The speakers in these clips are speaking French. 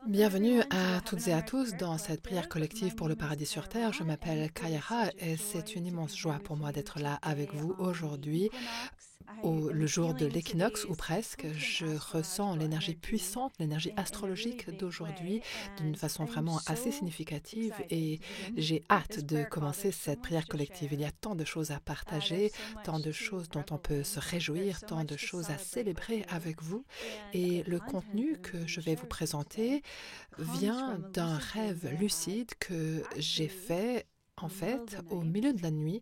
Bienvenue à toutes et à tous dans cette prière collective pour le paradis sur terre. Je m'appelle Kayara et c'est une immense joie pour moi d'être là avec vous aujourd'hui, le jour de l'équinoxe ou presque. Je ressens l'énergie puissante, l'énergie astrologique d'aujourd'hui d'une façon vraiment assez significative et j'ai hâte de commencer cette prière collective. Il y a tant de choses à partager, tant de choses dont on peut se réjouir, tant de choses à célébrer avec vous et le contenu que je vais vous présenter vient d'un rêve lucide que j'ai fait en fait au milieu de la nuit,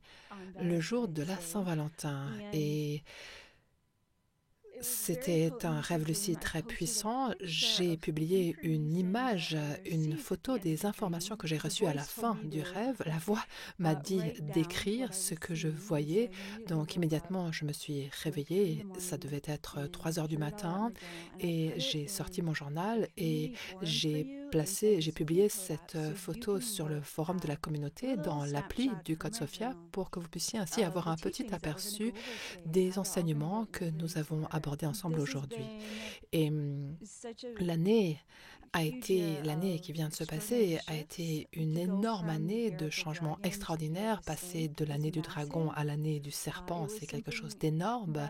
le jour de la Saint-Valentin. Et c'était un rêve lucide très puissant. J'ai publié une image, une photo des informations que j'ai reçues à la fin du rêve. La voix m'a dit d'écrire ce que je voyais. Donc immédiatement, je me suis réveillée. Ça devait être 3 heures du matin et j'ai sorti mon journal et j'ai publié cette photo sur le forum de la communauté dans l'appli du Code Sophia pour que vous puissiez ainsi avoir un petit aperçu des enseignements que nous avons abordés ensemble aujourd'hui. Et l'année qui vient de se passer a été une énorme année de changements extraordinaires. Passer de l'année du dragon à l'année du serpent, c'est quelque chose d'énorme.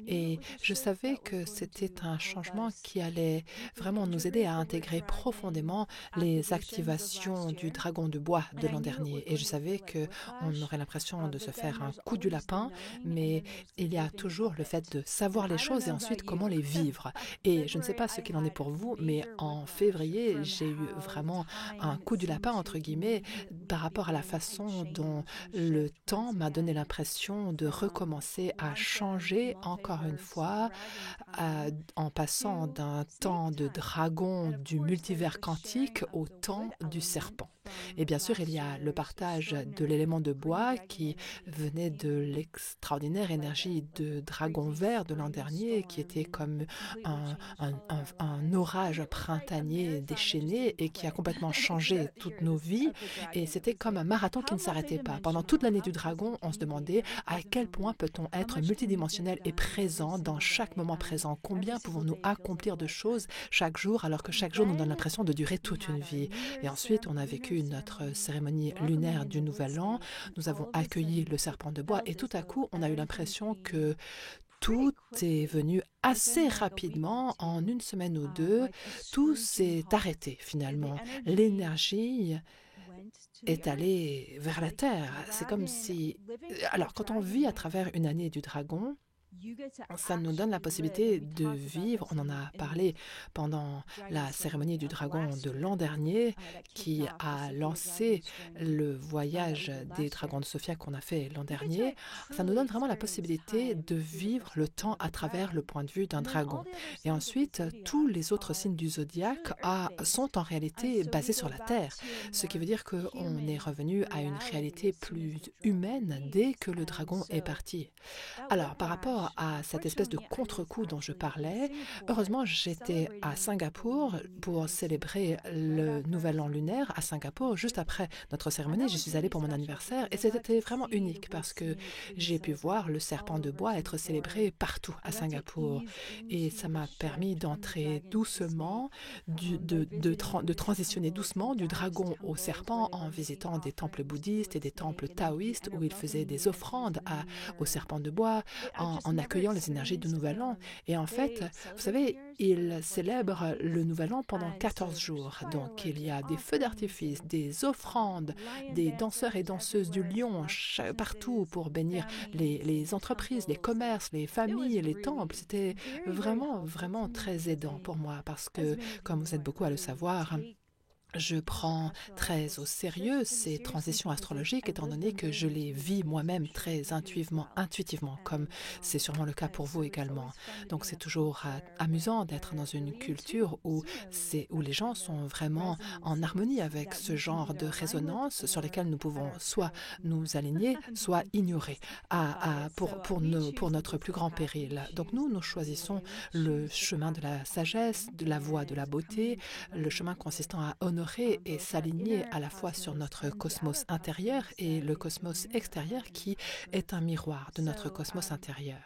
Et je savais que c'était un changement qui allait vraiment nous aider à intégrer profondément les activations du dragon de bois de l'an dernier. Et je savais qu'on aurait l'impression de se faire un coup du lapin, mais il y a toujours le fait de savoir les choses et ensuite comment les vivre. Et je ne sais pas ce qu'il en est pour vous, mais en février, j'ai eu vraiment un coup du lapin, entre guillemets, par rapport à la façon dont le temps m'a donné l'impression de recommencer à changer encore une fois, en passant d'un temps de dragon du multivers quantique au temps du serpent. Et bien sûr, il y a le partage de l'élément de bois qui venait de l'extraordinaire énergie de dragon vert de l'an dernier, qui était comme un orage printanier déchaîné et qui a complètement changé toutes nos vies. Et c'était comme un marathon qui ne s'arrêtait pas. Pendant toute l'année du dragon, on se demandait à quel point peut-on être multidimensionnel et présent dans chaque moment présent. Combien pouvons-nous accomplir de choses chaque jour alors que chaque jour nous donne l'impression de durer toute une vie. Et ensuite, on a vécu notre cérémonie lunaire du Nouvel An. Nous avons accueilli le serpent de bois et tout à coup, on a eu l'impression que tout est venu assez rapidement, en une semaine ou deux, tout s'est arrêté finalement. L'énergie est allée vers la Terre. C'est comme si... Alors, quand on vit à travers une année du dragon, ça nous donne la possibilité de vivre, on en a parlé pendant la cérémonie du dragon de l'an dernier, qui a lancé le voyage des dragons de Sophia qu'on a fait l'an dernier. Ça nous donne vraiment la possibilité de vivre le temps à travers le point de vue d'un dragon. Et ensuite, tous les autres signes du zodiaque sont en réalité basés sur la Terre, ce qui veut dire qu'on est revenu à une réalité plus humaine dès que le dragon est parti. Alors, par rapport à cette espèce de contre-coup dont je parlais, heureusement, j'étais à Singapour pour célébrer le Nouvel An lunaire à Singapour. Juste après notre cérémonie, j'y suis allée pour mon anniversaire et c'était vraiment unique parce que j'ai pu voir le serpent de bois être célébré partout à Singapour. Et ça m'a permis d'entrer doucement, de transitionner doucement du dragon au serpent en visitant des temples bouddhistes et des temples taoïstes où ils faisaient des offrandes au serpent de bois, en accueillant les énergies du Nouvel An. Et en fait, vous savez, ils célèbrent le Nouvel An pendant 14 jours. Donc, il y a des feux d'artifice, des offrandes, des danseurs et danseuses du lion partout pour bénir les entreprises, les commerces, les familles, les temples. C'était vraiment, vraiment très aidant pour moi parce que, comme vous êtes beaucoup à le savoir, je prends très au sérieux ces transitions astrologiques étant donné que je les vis moi-même très intuitivement, comme c'est sûrement le cas pour vous également. Donc c'est toujours amusant d'être dans une culture où les gens sont vraiment en harmonie avec ce genre de résonance sur lesquelles nous pouvons soit nous aligner, soit ignorer pour notre plus grand péril. Donc nous choisissons le chemin de la sagesse, de la voie de la beauté, le chemin consistant à honorer et s'aligner à la fois sur notre cosmos intérieur et le cosmos extérieur qui est un miroir de notre cosmos intérieur.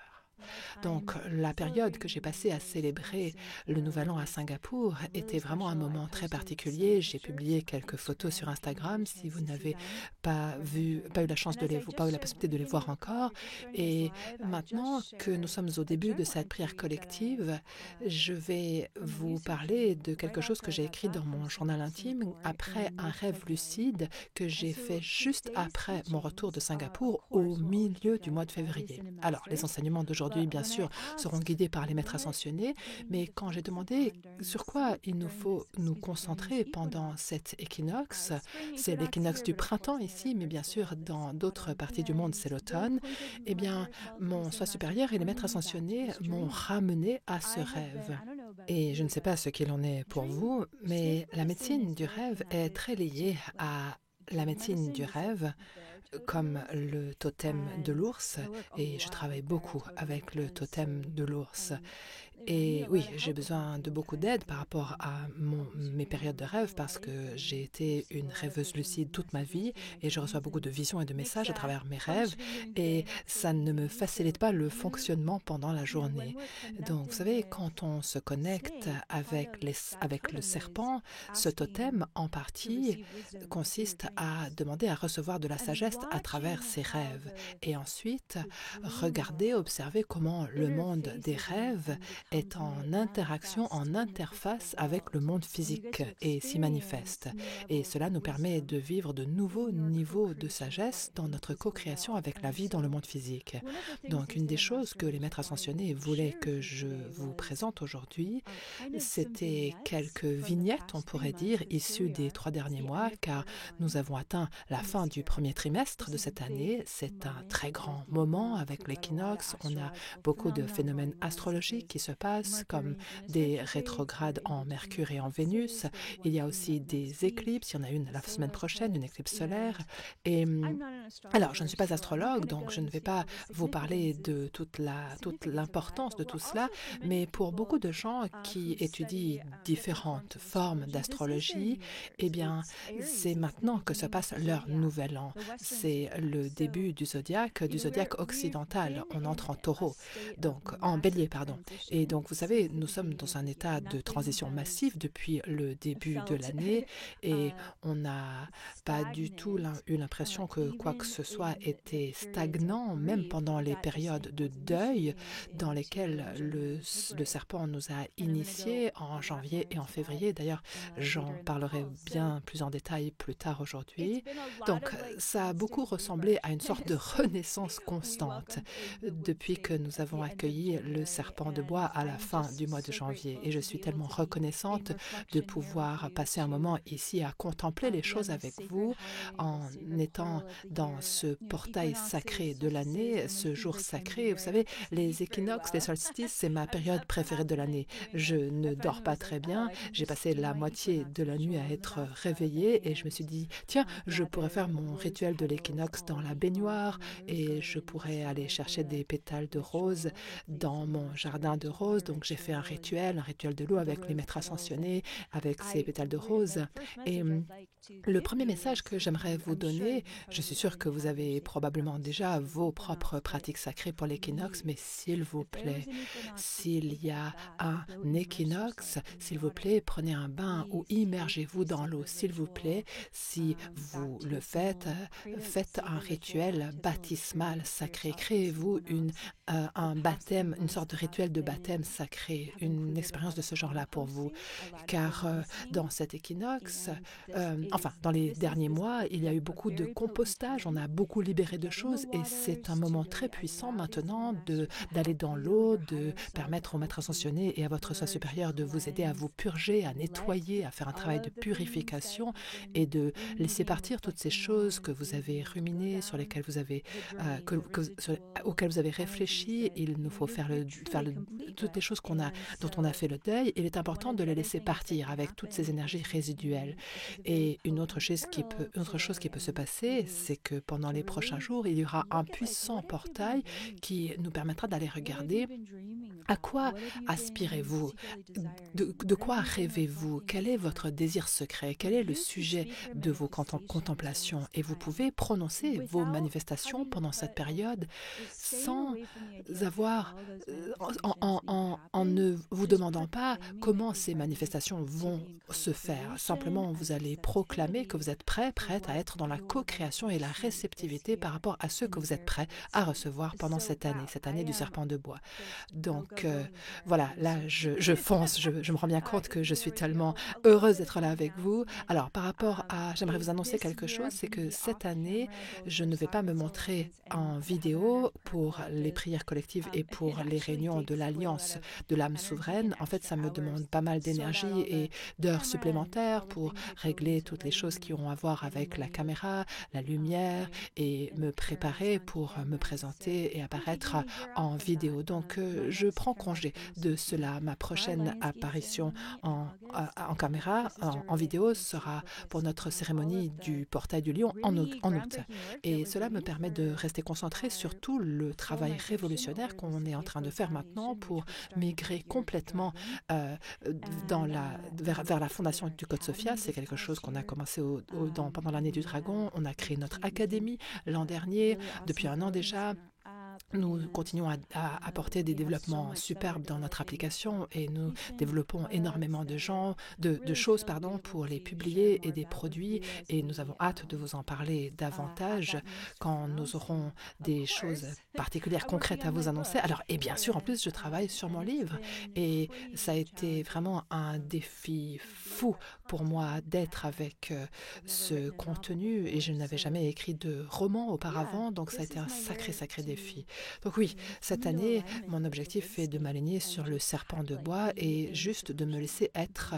Donc, la période que j'ai passée à célébrer le Nouvel An à Singapour était vraiment un moment très particulier. J'ai publié quelques photos sur Instagram. Si vous n'avez pas eu la chance pas eu la possibilité de les voir encore. Et maintenant que nous sommes au début de cette prière collective, je vais vous parler de quelque chose que j'ai écrit dans mon journal intime après un rêve lucide que j'ai fait juste après mon retour de Singapour au milieu du mois de février. Alors, les enseignements d'aujourd'hui, bien sûr, seront guidés par les maîtres ascensionnés, mais quand j'ai demandé sur quoi il nous faut nous concentrer pendant cet équinoxe, c'est l'équinoxe du printemps ici, mais bien sûr, dans d'autres parties du monde, c'est l'automne, eh bien, mon soi supérieur et les maîtres ascensionnés m'ont ramené à ce rêve. Et je ne sais pas ce qu'il en est pour vous, mais la médecine du rêve est très liée à la médecine du rêve, comme le totem de l'ours, et je travaille beaucoup avec le totem de l'ours. Et oui, j'ai besoin de beaucoup d'aide par rapport à mes périodes de rêve parce que j'ai été une rêveuse lucide toute ma vie et je reçois beaucoup de visions et de messages à travers mes rêves et ça ne me facilite pas le fonctionnement pendant la journée. Donc, vous savez, quand on se connecte avec le serpent, ce totem, en partie, consiste à demander à recevoir de la sagesse à travers ses rêves et ensuite regarder, observer comment le monde des rêves est en interaction, en interface avec le monde physique et s'y manifeste. Et cela nous permet de vivre de nouveaux niveaux de sagesse dans notre co-création avec la vie dans le monde physique. Donc, une des choses que les maîtres ascensionnés voulaient que je vous présente aujourd'hui, c'était quelques vignettes, on pourrait dire, issues des 3 derniers mois, car nous avons atteint la fin du premier trimestre de cette année. C'est un très grand moment avec l'équinoxe. On a beaucoup de phénomènes astrologiques qui se passent, comme des rétrogrades en Mercure et en Vénus. Il y a aussi des éclipses. Il y en a une la semaine prochaine, une éclipse solaire. Et alors, je ne suis pas astrologue, donc je ne vais pas vous parler de toute l'importance de tout cela, mais pour beaucoup de gens qui étudient différentes formes d'astrologie, eh bien, c'est maintenant que se passe leur nouvel an. C'est le début du zodiaque occidental. On entre en taureau, donc en bélier, pardon. Et donc, vous savez, nous sommes dans un état de transition massif depuis le début de l'année et on n'a pas du tout eu l'impression que quoi que ce soit était stagnant, même pendant les périodes de deuil dans lesquelles le serpent nous a initiés en janvier et en février. D'ailleurs, j'en parlerai bien plus en détail plus tard aujourd'hui. Donc, ça a beaucoup ressemblé à une sorte de renaissance constante depuis que nous avons accueilli le serpent de bois à la fin du mois de janvier. Et je suis tellement reconnaissante de pouvoir passer un moment ici à contempler les choses avec vous en étant dans ce portail sacré de l'année, ce jour sacré. Vous savez, les équinoxes, les solstices, c'est ma période préférée de l'année. Je ne dors pas très bien. J'ai passé la moitié de la nuit à être réveillée et je me suis dit, tiens, je pourrais faire mon rituel de l'équinoxe dans la baignoire et je pourrais aller chercher des pétales de rose dans mon jardin de roses. Donc, j'ai fait un rituel de l'eau avec les maîtres ascensionnés, avec ces pétales de rose. Et le premier message que j'aimerais vous donner, je suis sûre que vous avez probablement déjà vos propres pratiques sacrées pour l'équinoxe, mais s'il vous plaît, s'il y a un équinoxe, s'il vous plaît, prenez un bain ou immergez-vous dans l'eau, s'il vous plaît. Si vous le faites, faites un rituel baptismal sacré. Créez-vous un baptême, une sorte de rituel de baptême sacré, une expérience de ce genre-là pour vous. Car dans cet équinoxe, dans les derniers mois, il y a eu beaucoup de compostage, on a beaucoup libéré de choses et c'est un moment très puissant maintenant d'aller dans l'eau, de permettre aux maîtres ascensionnés et à votre soi supérieur de vous aider à vous purger, à nettoyer, à faire un travail de purification et de laisser partir toutes ces choses que vous avez ruminées, sur lesquelles vous avez, auxquelles vous avez réfléchi. Il nous faut faire toutes les choses dont on a fait le deuil, il est important de les laisser partir avec toutes ces énergies résiduelles. Et autre chose qui peut se passer, c'est que pendant les prochains jours, il y aura un puissant portail qui nous permettra d'aller regarder à quoi aspirez-vous, de quoi rêvez-vous, quel est votre désir secret, quel est le sujet de vos contemplations. Et vous pouvez prononcer vos manifestations pendant cette période sans avoir, en ne vous demandant pas comment ces manifestations vont se faire. Simplement, vous allez proclamer que vous êtes prête à être dans la co-création et la réceptivité par rapport à ce que vous êtes prêt à recevoir pendant cette année du serpent de bois. Donc, voilà, là, je fonce, je me rends bien compte que je suis tellement heureuse d'être là avec vous. Alors, j'aimerais vous annoncer quelque chose, c'est que cette année, je ne vais pas me montrer en vidéo pour les prières collectives et pour les réunions de l'Alliance de l'âme souveraine. En fait, ça me demande pas mal d'énergie et d'heures supplémentaires pour régler toutes les choses qui ont à voir avec la caméra, la lumière et me préparer pour me présenter et apparaître en vidéo. Donc, je prends congé de cela. Ma prochaine apparition en caméra, en vidéo, sera pour notre cérémonie du portail du lion en août. Et cela me permet de rester concentré sur tout le travail révolutionnaire qu'on est en train de faire maintenant pour migrer complètement vers la fondation du Code Sophia. C'est quelque chose qu'on a commencé pendant l'année du dragon. On a créé notre académie l'an dernier, depuis un an déjà. Nous continuons à apporter des développements superbes dans notre application et nous développons énormément de choses pour les publier et des produits et nous avons hâte de vous en parler davantage quand nous aurons des choses particulières, concrètes à vous annoncer. Alors, et bien sûr, en plus, je travaille sur mon livre et ça a été vraiment un défi fou pour moi d'être avec ce contenu et je n'avais jamais écrit de roman auparavant, donc ça a été un sacré défi. Donc oui, cette année, mon objectif est de m'aligner sur le serpent de bois et juste de me laisser être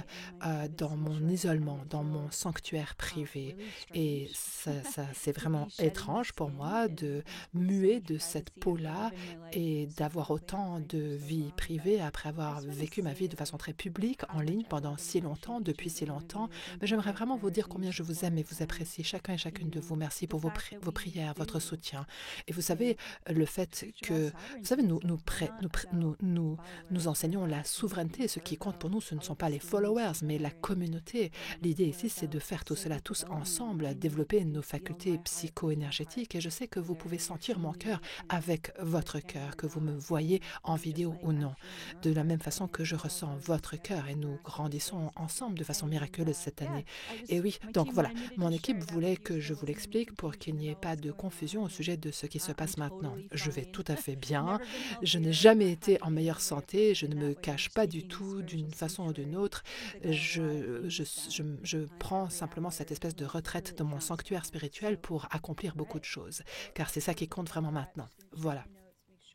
dans mon isolement, dans mon sanctuaire privé. Et ça c'est vraiment étrange pour moi de muer de cette peau-là et d'avoir autant de vie privée après avoir vécu ma vie de façon très publique en ligne pendant si longtemps, depuis si longtemps. Mais j'aimerais vraiment vous dire combien je vous aime et vous apprécie, chacun et chacune de vous. Merci pour vos prières, votre soutien. Et vous savez, le fait que, vous savez, nous enseignons la souveraineté. Ce qui compte pour nous, ce ne sont pas les followers, mais la communauté. L'idée ici, c'est de faire tout cela tous ensemble, développer nos facultés psycho-énergétiques. Et je sais que vous pouvez sentir mon cœur avec votre cœur, que vous me voyez en vidéo ou non. De la même façon que je ressens votre cœur et nous grandissons ensemble de façon miraculeuse cette année. Et oui, donc voilà, mon équipe voulait que je vous l'explique pour qu'il n'y ait pas de confusion au sujet de ce qui se passe maintenant. Je vais tout à fait bien, je n'ai jamais été en meilleure santé, je ne me cache pas du tout d'une façon ou d'une autre. Je prends simplement cette espèce de retraite dans mon sanctuaire spirituel pour accomplir beaucoup de choses, car c'est ça qui compte vraiment maintenant. Voilà.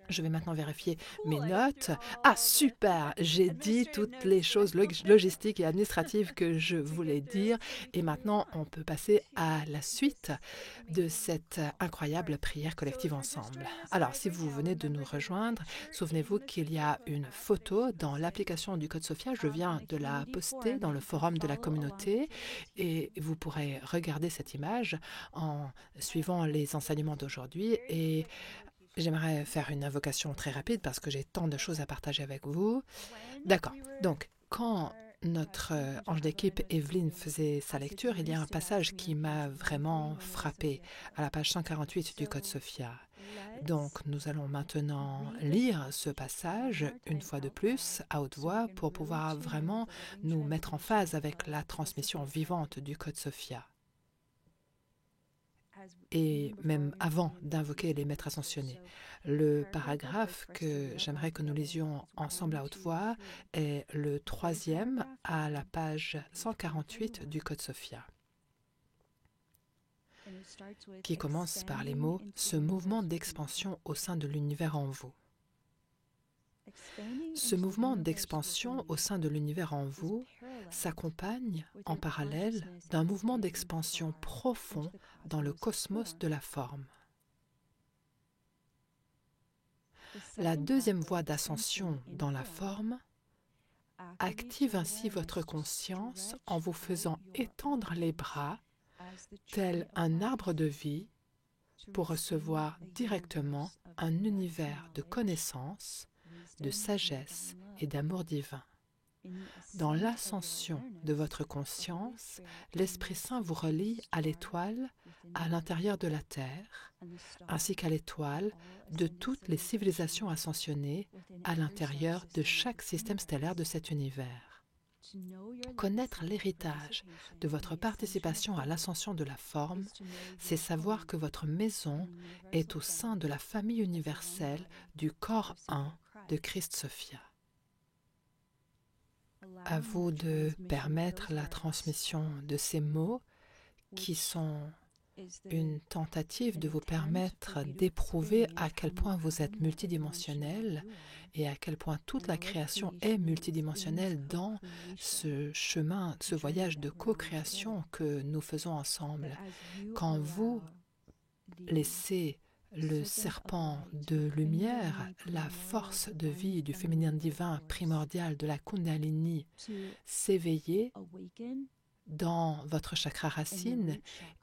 Je vais maintenant vérifier mes notes. Ah, super! J'ai dit toutes les choses logistiques et administratives que je voulais dire. Et maintenant, on peut passer à la suite de cette incroyable prière collective ensemble. Alors, si vous venez de nous rejoindre, souvenez-vous qu'il y a une photo dans l'application du Code Sophia. Je viens de la poster dans le forum de la communauté et vous pourrez regarder cette image en suivant les enseignements d'aujourd'hui. Et j'aimerais faire une invocation très rapide parce que j'ai tant de choses à partager avec vous. D'accord. Donc, quand notre ange d'équipe Evelyne faisait sa lecture, il y a un passage qui m'a vraiment frappé à la page 148 du Code Sophia. Donc, nous allons maintenant lire ce passage une fois de plus à haute voix pour pouvoir vraiment nous mettre en phase avec la transmission vivante du Code Sophia. Et même avant d'invoquer les maîtres ascensionnés. Le paragraphe que j'aimerais que nous lisions ensemble à haute voix est le 3e à la page 148 du Code Sophia, qui commence par les mots « ce mouvement d'expansion au sein de l'univers en vous ». Ce mouvement d'expansion au sein de l'univers en vous s'accompagne en parallèle d'un mouvement d'expansion profond dans le cosmos de la forme. La deuxième voie d'ascension dans la forme active ainsi votre conscience en vous faisant étendre les bras tel un arbre de vie pour recevoir directement un univers de connaissance, de sagesse et d'amour divin. Dans l'ascension de votre conscience, l'Esprit Saint vous relie à l'étoile à l'intérieur de la Terre, ainsi qu'à l'étoile de toutes les civilisations ascensionnées à l'intérieur de chaque système stellaire de cet univers. Connaître l'héritage de votre participation à l'ascension de la forme, c'est savoir que votre maison est au sein de la famille universelle du corps un de Christ Sophia. À vous de permettre la transmission de ces mots qui sont une tentative de vous permettre d'éprouver à quel point vous êtes multidimensionnel et à quel point toute la création est multidimensionnelle dans ce chemin, ce voyage de co-création que nous faisons ensemble. Quand vous laissez le serpent de lumière, la force de vie du féminin divin primordial de la Kundalini s'éveiller dans votre chakra racine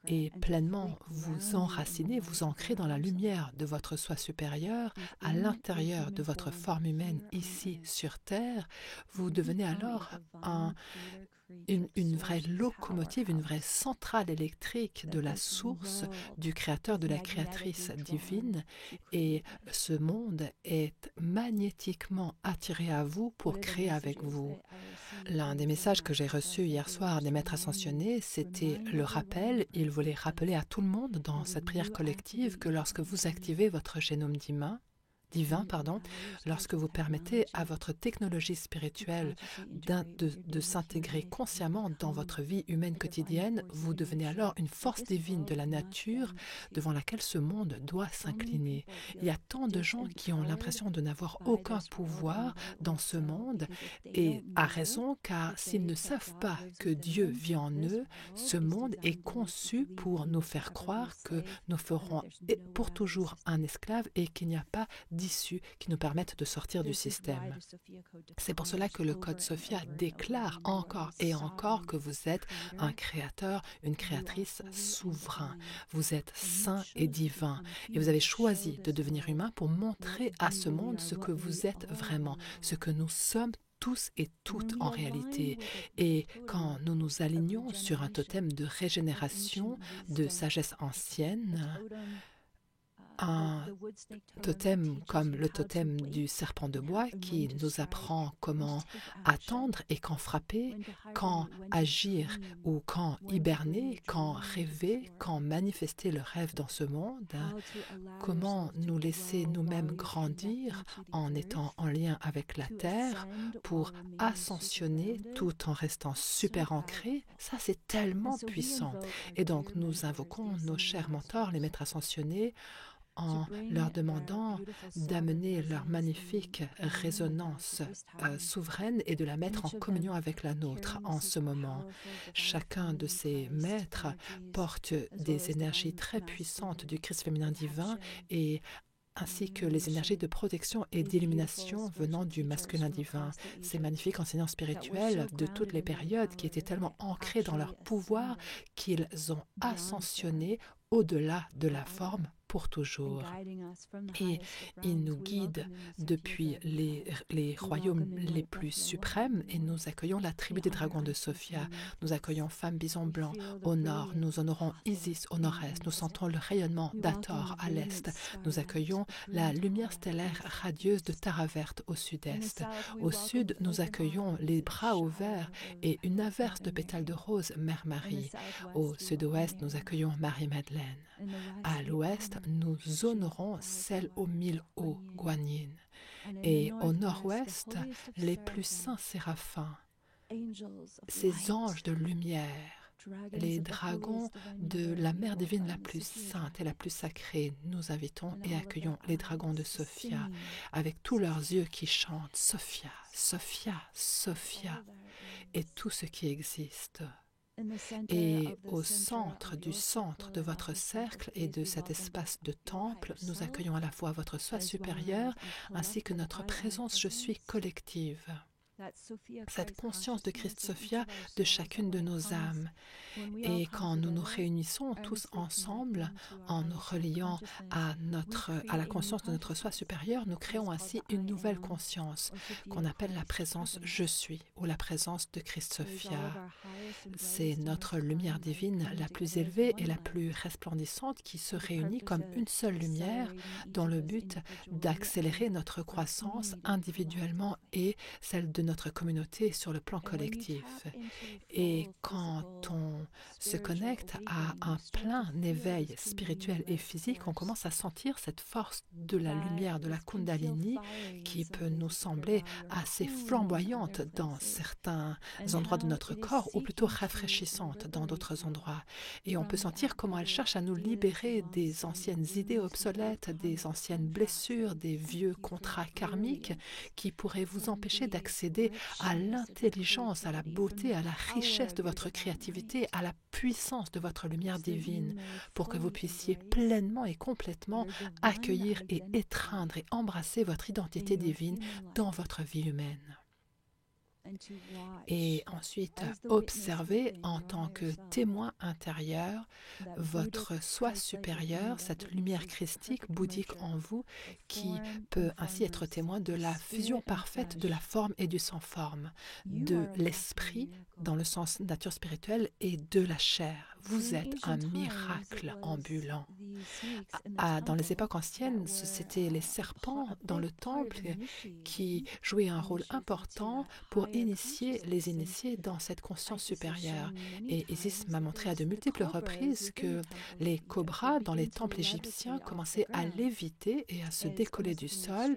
et pleinement vous enraciner, vous ancrer dans la lumière de votre soi supérieur, à l'intérieur de votre forme humaine ici sur Terre, vous devenez alors une vraie locomotive, une vraie centrale électrique de la source du créateur, de la créatrice divine, et ce monde est magnétiquement attiré à vous pour créer avec vous. L'un des messages que j'ai reçus hier soir des maîtres ascensionnés, c'était le rappel. Ils voulaient rappeler à tout le monde dans cette prière collective que lorsque vous activez votre génome divin, lorsque vous permettez à votre technologie spirituelle de s'intégrer consciemment dans votre vie humaine quotidienne, vous devenez alors une force divine de la nature devant laquelle ce monde doit s'incliner. Il y a tant de gens qui ont l'impression de n'avoir aucun pouvoir dans ce monde, et à raison, car s'ils ne savent pas que Dieu vit en eux, ce monde est conçu pour nous faire croire que nous ferons pour toujours un esclave et qu'il n'y a pas d'issues qui nous permettent de sortir du système. C'est pour cela que le Code Sophia déclare encore et encore que vous êtes un créateur, une créatrice souverain. Vous êtes saint et divin et vous avez choisi de devenir humain pour montrer à ce monde ce que vous êtes vraiment, ce que nous sommes tous et toutes en réalité. Et quand nous nous alignons sur un totem de régénération, de sagesse ancienne, un totem comme le totem du serpent de bois qui nous apprend comment attendre et quand frapper, quand agir ou quand hiberner, quand rêver, quand manifester le rêve dans ce monde, comment nous laisser nous-mêmes grandir en étant en lien avec la terre pour ascensionner tout en restant super ancré. Ça, c'est tellement puissant. Et donc, nous invoquons nos chers mentors, les maîtres ascensionnés, en leur demandant d'amener leur magnifique résonance souveraine et de la mettre en communion avec la nôtre en ce moment. Chacun de ces maîtres porte des énergies très puissantes du Christ féminin divin et ainsi que les énergies de protection et d'illumination venant du masculin divin. Ces magnifiques enseignants spirituels de toutes les périodes qui étaient tellement ancrés dans leur pouvoir qu'ils ont ascensionné au-delà de la forme pour toujours. Et il nous guide depuis les royaumes les plus suprêmes et nous accueillons la tribu des dragons de Sophia. Nous accueillons Femme Bison Blanc au nord, nous honorons Isis au nord-est, nous sentons le rayonnement d'Hathor à l'est, nous accueillons la lumière stellaire radieuse de Tara Verte au sud-est. Au sud, nous accueillons les bras ouverts et une averse de pétales de rose, Mère Marie. Au sud-ouest, nous accueillons Marie-Madeleine. À l'ouest, nous honorons celle aux 1000 eaux, Guanyin. Et au nord-ouest, les plus saints séraphins, ces anges de lumière, les dragons de la mère divine la plus sainte et la plus sacrée. Nous invitons et accueillons les dragons de Sophia avec tous leurs yeux qui chantent Sophia, Sophia, Sophia et tout ce qui existe. Et au centre du centre de votre cercle et de cet espace de temple, nous accueillons à la fois votre soi supérieur ainsi que notre présence je suis collective. Cette conscience de Christ Sophia de chacune de nos âmes. Et quand nous nous réunissons tous ensemble en nous reliant à la conscience de notre soi supérieur, nous créons ainsi une nouvelle conscience qu'on appelle la présence je suis ou la présence de Christ Sophia. C'est notre lumière divine la plus élevée et la plus resplendissante qui se réunit comme une seule lumière dans le but d'accélérer notre croissance individuellement et celle de notre communauté sur le plan collectif. Et quand on se connecte à un plein éveil spirituel et physique, on commence à sentir cette force de la lumière de la Kundalini qui peut nous sembler assez flamboyante dans certains endroits de notre corps ou plutôt rafraîchissante dans d'autres endroits. Et on peut sentir comment elle cherche à nous libérer des anciennes idées obsolètes, des anciennes blessures, des vieux contrats karmiques qui pourraient vous empêcher d'accéder à l'intelligence, à la beauté, à la richesse de votre créativité, à la puissance de votre lumière divine, pour que vous puissiez pleinement et complètement accueillir et étreindre et embrasser votre identité divine dans votre vie humaine. Et ensuite, observez en tant que témoin intérieur votre soi supérieur, cette lumière christique, bouddhique en vous, qui peut ainsi être témoin de la fusion parfaite de la forme et du sans-forme, de l'esprit dans le sens nature spirituelle et de la chair. Vous êtes un miracle ambulant. Dans les époques anciennes, c'étaient les serpents dans le temple qui jouaient un rôle important pour initier les initiés dans cette conscience supérieure. Et Isis m'a montré à de multiples reprises que les cobras dans les temples égyptiens commençaient à léviter et à se décoller du sol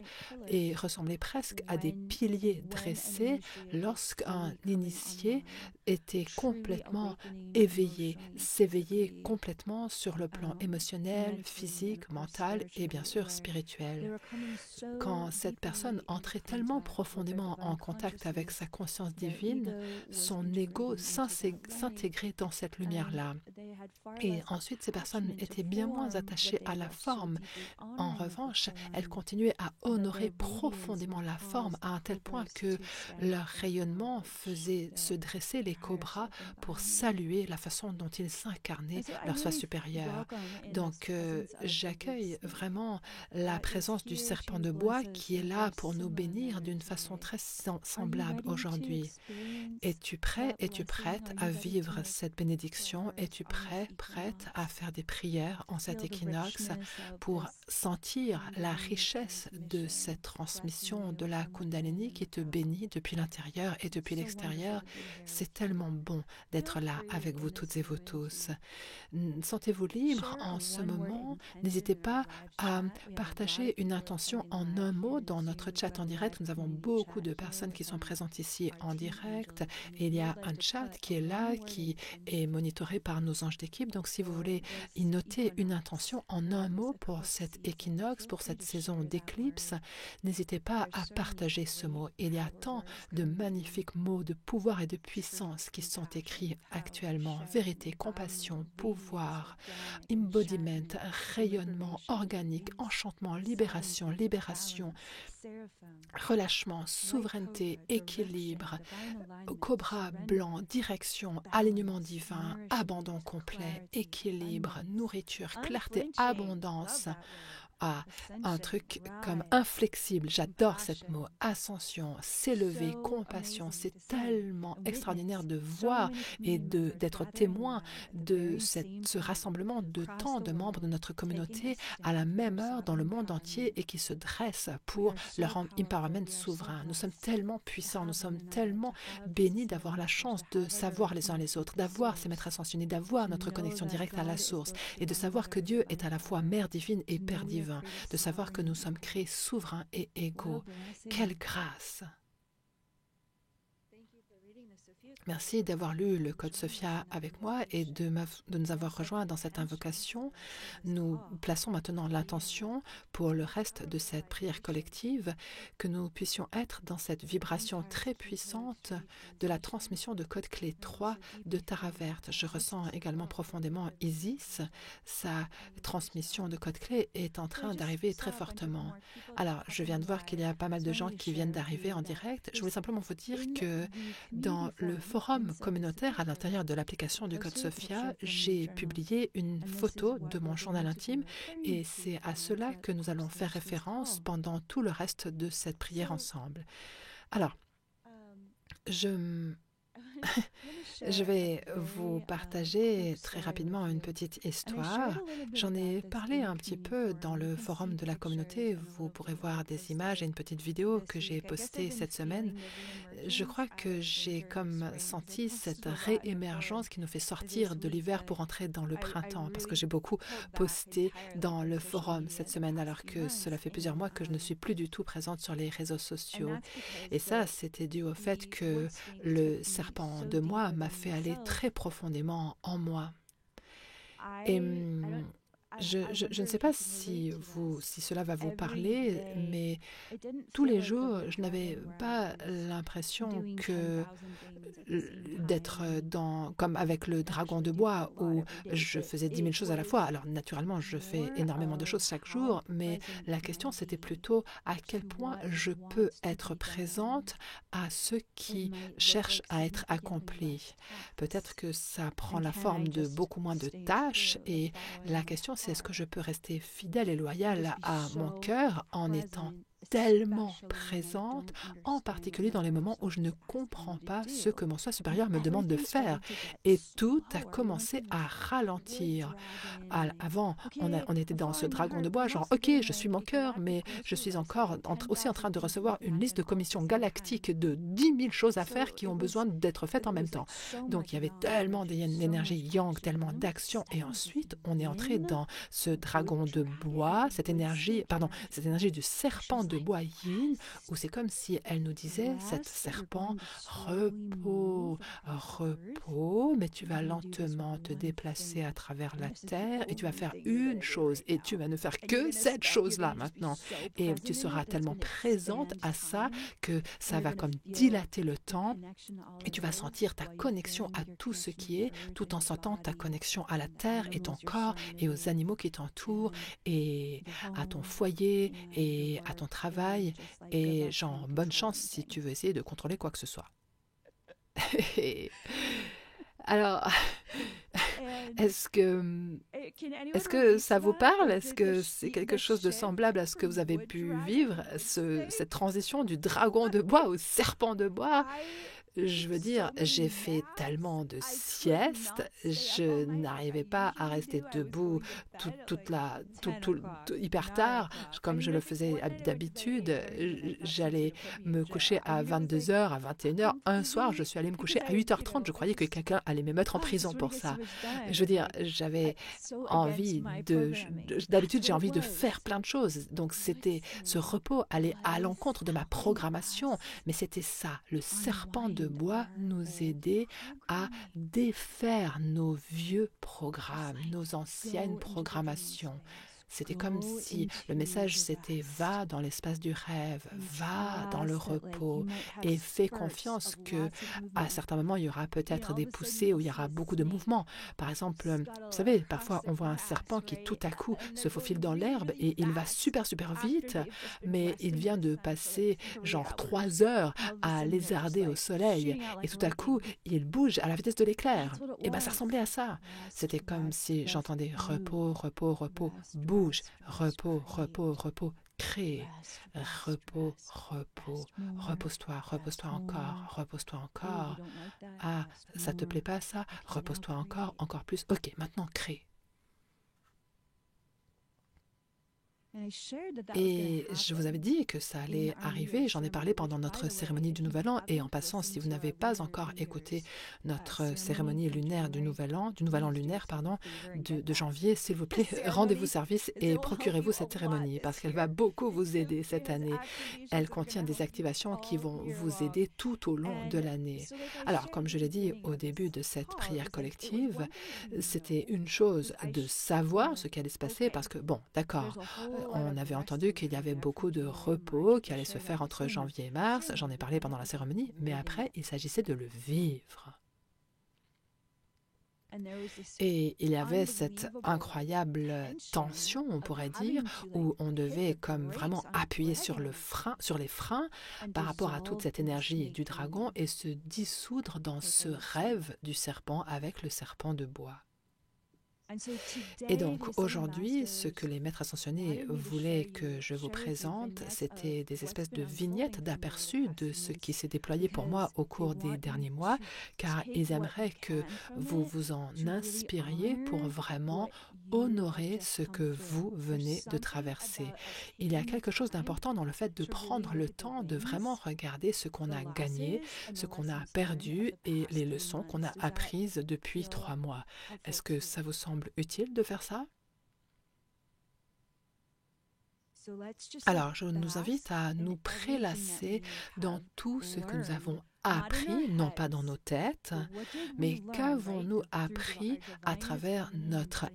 et ressemblaient presque à des piliers dressés lorsqu'un initié était complètement éveillé, s'éveiller complètement sur le plan émotionnel, physique, mental et bien sûr spirituel. Quand cette personne entrait tellement profondément en contact avec sa conscience divine, son ego s'intégrait dans cette lumière-là. Et ensuite, ces personnes étaient bien moins attachées à la forme. En revanche, elles continuaient à honorer profondément la forme à un tel point que leur rayonnement faisait se dresser les cobras pour saluer la façon dont ils s'incarnaient leur soi supérieur. Donc, j'accueille vraiment la présence du serpent de bois qui est là pour nous bénir d'une façon très semblable aujourd'hui. Es-tu prêt, es-tu prête à vivre cette bénédiction? Es-tu prêt, prête à faire des prières en cet équinoxe pour sentir la richesse de cette transmission de la Kundalini qui te bénit depuis l'intérieur et depuis l'extérieur? C'est tellement bon d'être là avec vous toutes et vous tous. Sentez-vous libre en ce moment. N'hésitez pas à partager une intention en un mot dans notre chat en direct. Nous avons beaucoup de personnes qui sont présentes ici en direct. Et il y a un chat qui est là, qui est monitoré par nos anges d'équipe. Donc, si vous voulez y noter une intention en un mot pour cet équinoxe, pour cette saison d'éclipse, n'hésitez pas à partager ce mot. Il y a tant de magnifiques mots de pouvoir et de puissance qui sont écrits actuellement. Vérité, compassion, pouvoir, embodiment, rayonnement organique, enchantement, libération, relâchement, souveraineté, équilibre, cobra blanc, direction, alignement divin, abandon complet, équilibre, nourriture, clarté, abondance. Un truc comme inflexible, j'adore ce mot, ascension, s'élever, compassion, c'est tellement extraordinaire de voir et d'être témoin de ce rassemblement de tant de membres de notre communauté à la même heure dans le monde entier et qui se dressent pour leur empowerment souverain. Nous sommes tellement puissants, nous sommes tellement bénis d'avoir la chance de savoir les uns les autres, d'avoir ces maîtres ascensionnés, d'avoir notre connexion directe à la source et de savoir que Dieu est à la fois Mère divine et Père divin, de savoir que nous sommes créés souverains et égaux. Quelle grâce! Merci d'avoir lu le Code Sophia avec moi et de nous avoir rejoints dans cette invocation. Nous plaçons maintenant l'intention pour le reste de cette prière collective, que nous puissions être dans cette vibration très puissante de la transmission de Code Clé 3 de Tara Verte. Je ressens également profondément Isis. Sa transmission de Code Clé est en train d'arriver très fortement. Alors, je viens de voir qu'il y a pas mal de gens qui viennent d'arriver en direct. Je voulais simplement vous dire que dans le forum communautaire à l'intérieur de l'application du Code Sophia, j'ai publié une photo de mon journal intime et c'est à cela que nous allons faire référence pendant tout le reste de cette prière ensemble. Alors, je Je vais vous partager très rapidement une petite histoire. J'en ai parlé un petit peu dans le forum de la communauté. Vous pourrez voir des images et une petite vidéo que j'ai postée cette semaine. Je crois que j'ai comme senti cette réémergence qui nous fait sortir de l'hiver pour entrer dans le printemps, parce que j'ai beaucoup posté dans le forum cette semaine, alors que cela fait plusieurs mois que je ne suis plus du tout présente sur les réseaux sociaux. Et ça, c'était dû au fait que le serpent de moi m'a fait aller très profondément en moi. Et je ne sais pas si cela va vous parler, mais tous les jours, je n'avais pas l'impression d'être comme avec le dragon de bois où je faisais 10 000 choses à la fois. Alors naturellement, je fais énormément de choses chaque jour, mais la question c'était plutôt à quel point je peux être présente à ceux qui cherchent à être accomplis. Peut-être que ça prend la forme de beaucoup moins de tâches et la question c'est est-ce que je peux rester fidèle et loyale à mon cœur en étant tellement présente, en particulier dans les moments où je ne comprends pas ce que mon soi supérieur me demande de faire. Et tout a commencé à ralentir. Avant, on était dans ce dragon de bois, genre, ok, je suis mon cœur, mais je suis encore aussi en train de recevoir une liste de commissions galactiques de 10 000 choses à faire qui ont besoin d'être faites en même temps. Donc, il y avait tellement d'énergie yang, tellement d'action. Et ensuite, on est entré dans ce dragon de bois, cette énergie du serpent de bois yin, où c'est comme si elle nous disait, cette serpent, repos, repos, mais tu vas lentement te déplacer à travers la terre et tu vas faire une chose et tu vas ne faire que cette chose-là maintenant. Et tu seras tellement présente à ça que ça va comme dilater le temps et tu vas sentir ta connexion à tout ce qui est, tout en sentant ta connexion à la terre et ton corps et aux animaux qui t'entourent et à ton foyer et à ton travail. Et genre, bonne chance si tu veux essayer de contrôler quoi que ce soit. Alors, est-ce que ça vous parle? Est-ce que c'est quelque chose de semblable à ce que vous avez pu vivre, cette transition du dragon de bois au serpent de bois? Je veux dire, j'ai fait tellement de siestes, je n'arrivais pas à rester debout hyper tard, comme je le faisais d'habitude. J'allais me coucher à 22h, à 21h. Un soir, je suis allée me coucher à 8h30. Je croyais que quelqu'un allait me mettre en prison pour ça. Je veux dire, j'avais envie d'habitude, j'ai envie de faire plein de choses. Donc, c'était ce repos, aller à l'encontre de ma programmation. Mais c'était ça, le serpent de bois nous aidait à défaire nos vieux programmes, nos anciennes programmations. C'était comme si le message c'était va dans l'espace du rêve, va dans le repos et fais confiance que à certains moments il y aura peut-être des poussées où il y aura beaucoup de mouvements. Par exemple, vous savez, parfois on voit un serpent qui tout à coup se faufile dans l'herbe et il va super vite, mais il vient de passer genre 3 heures à lézarder au soleil et tout à coup il bouge à la vitesse de l'éclair. Et bien ça ressemblait à ça. C'était comme si j'entendais repos, repos, repos, bouge, repos, repos, repos, crée, repos, repos, repose-toi, repose-toi encore. Ah, ça te plaît pas ça? Repose-toi encore plus. Ok, maintenant crée. Et je vous avais dit que ça allait arriver, j'en ai parlé pendant notre cérémonie du Nouvel An, et en passant, si vous n'avez pas encore écouté notre cérémonie lunaire du Nouvel An lunaire, pardon, de janvier, s'il vous plaît, rendez-vous service et procurez-vous cette cérémonie, parce qu'elle va beaucoup vous aider cette année. Elle contient des activations qui vont vous aider tout au long de l'année. Alors, comme je l'ai dit au début de cette prière collective, c'était une chose de savoir ce qui allait se passer, parce que, bon, d'accord, on avait entendu qu'il y avait beaucoup de repos qui allait se faire entre janvier et mars. J'en ai parlé pendant la cérémonie, mais après, il s'agissait de le vivre. Et il y avait cette incroyable tension, on pourrait dire, où on devait comme vraiment appuyer sur les freins par rapport à toute cette énergie du dragon et se dissoudre dans ce rêve du serpent avec le serpent de bois. Et donc aujourd'hui, ce que les maîtres ascensionnés voulaient que je vous présente, c'était des espèces de vignettes d'aperçus de ce qui s'est déployé pour moi au cours des derniers mois, car ils aimeraient que vous vous en inspiriez pour vraiment honorer ce que vous venez de traverser. Il y a quelque chose d'important dans le fait de prendre le temps de vraiment regarder ce qu'on a gagné, ce qu'on a perdu et les leçons qu'on a apprises depuis 3 mois. Est-ce que ça vous semble utile de faire ça? Alors, je nous invite à nous prélasser dans tout ce que nous avons appris, non pas dans nos têtes, mais qu'avons-nous appris à travers notre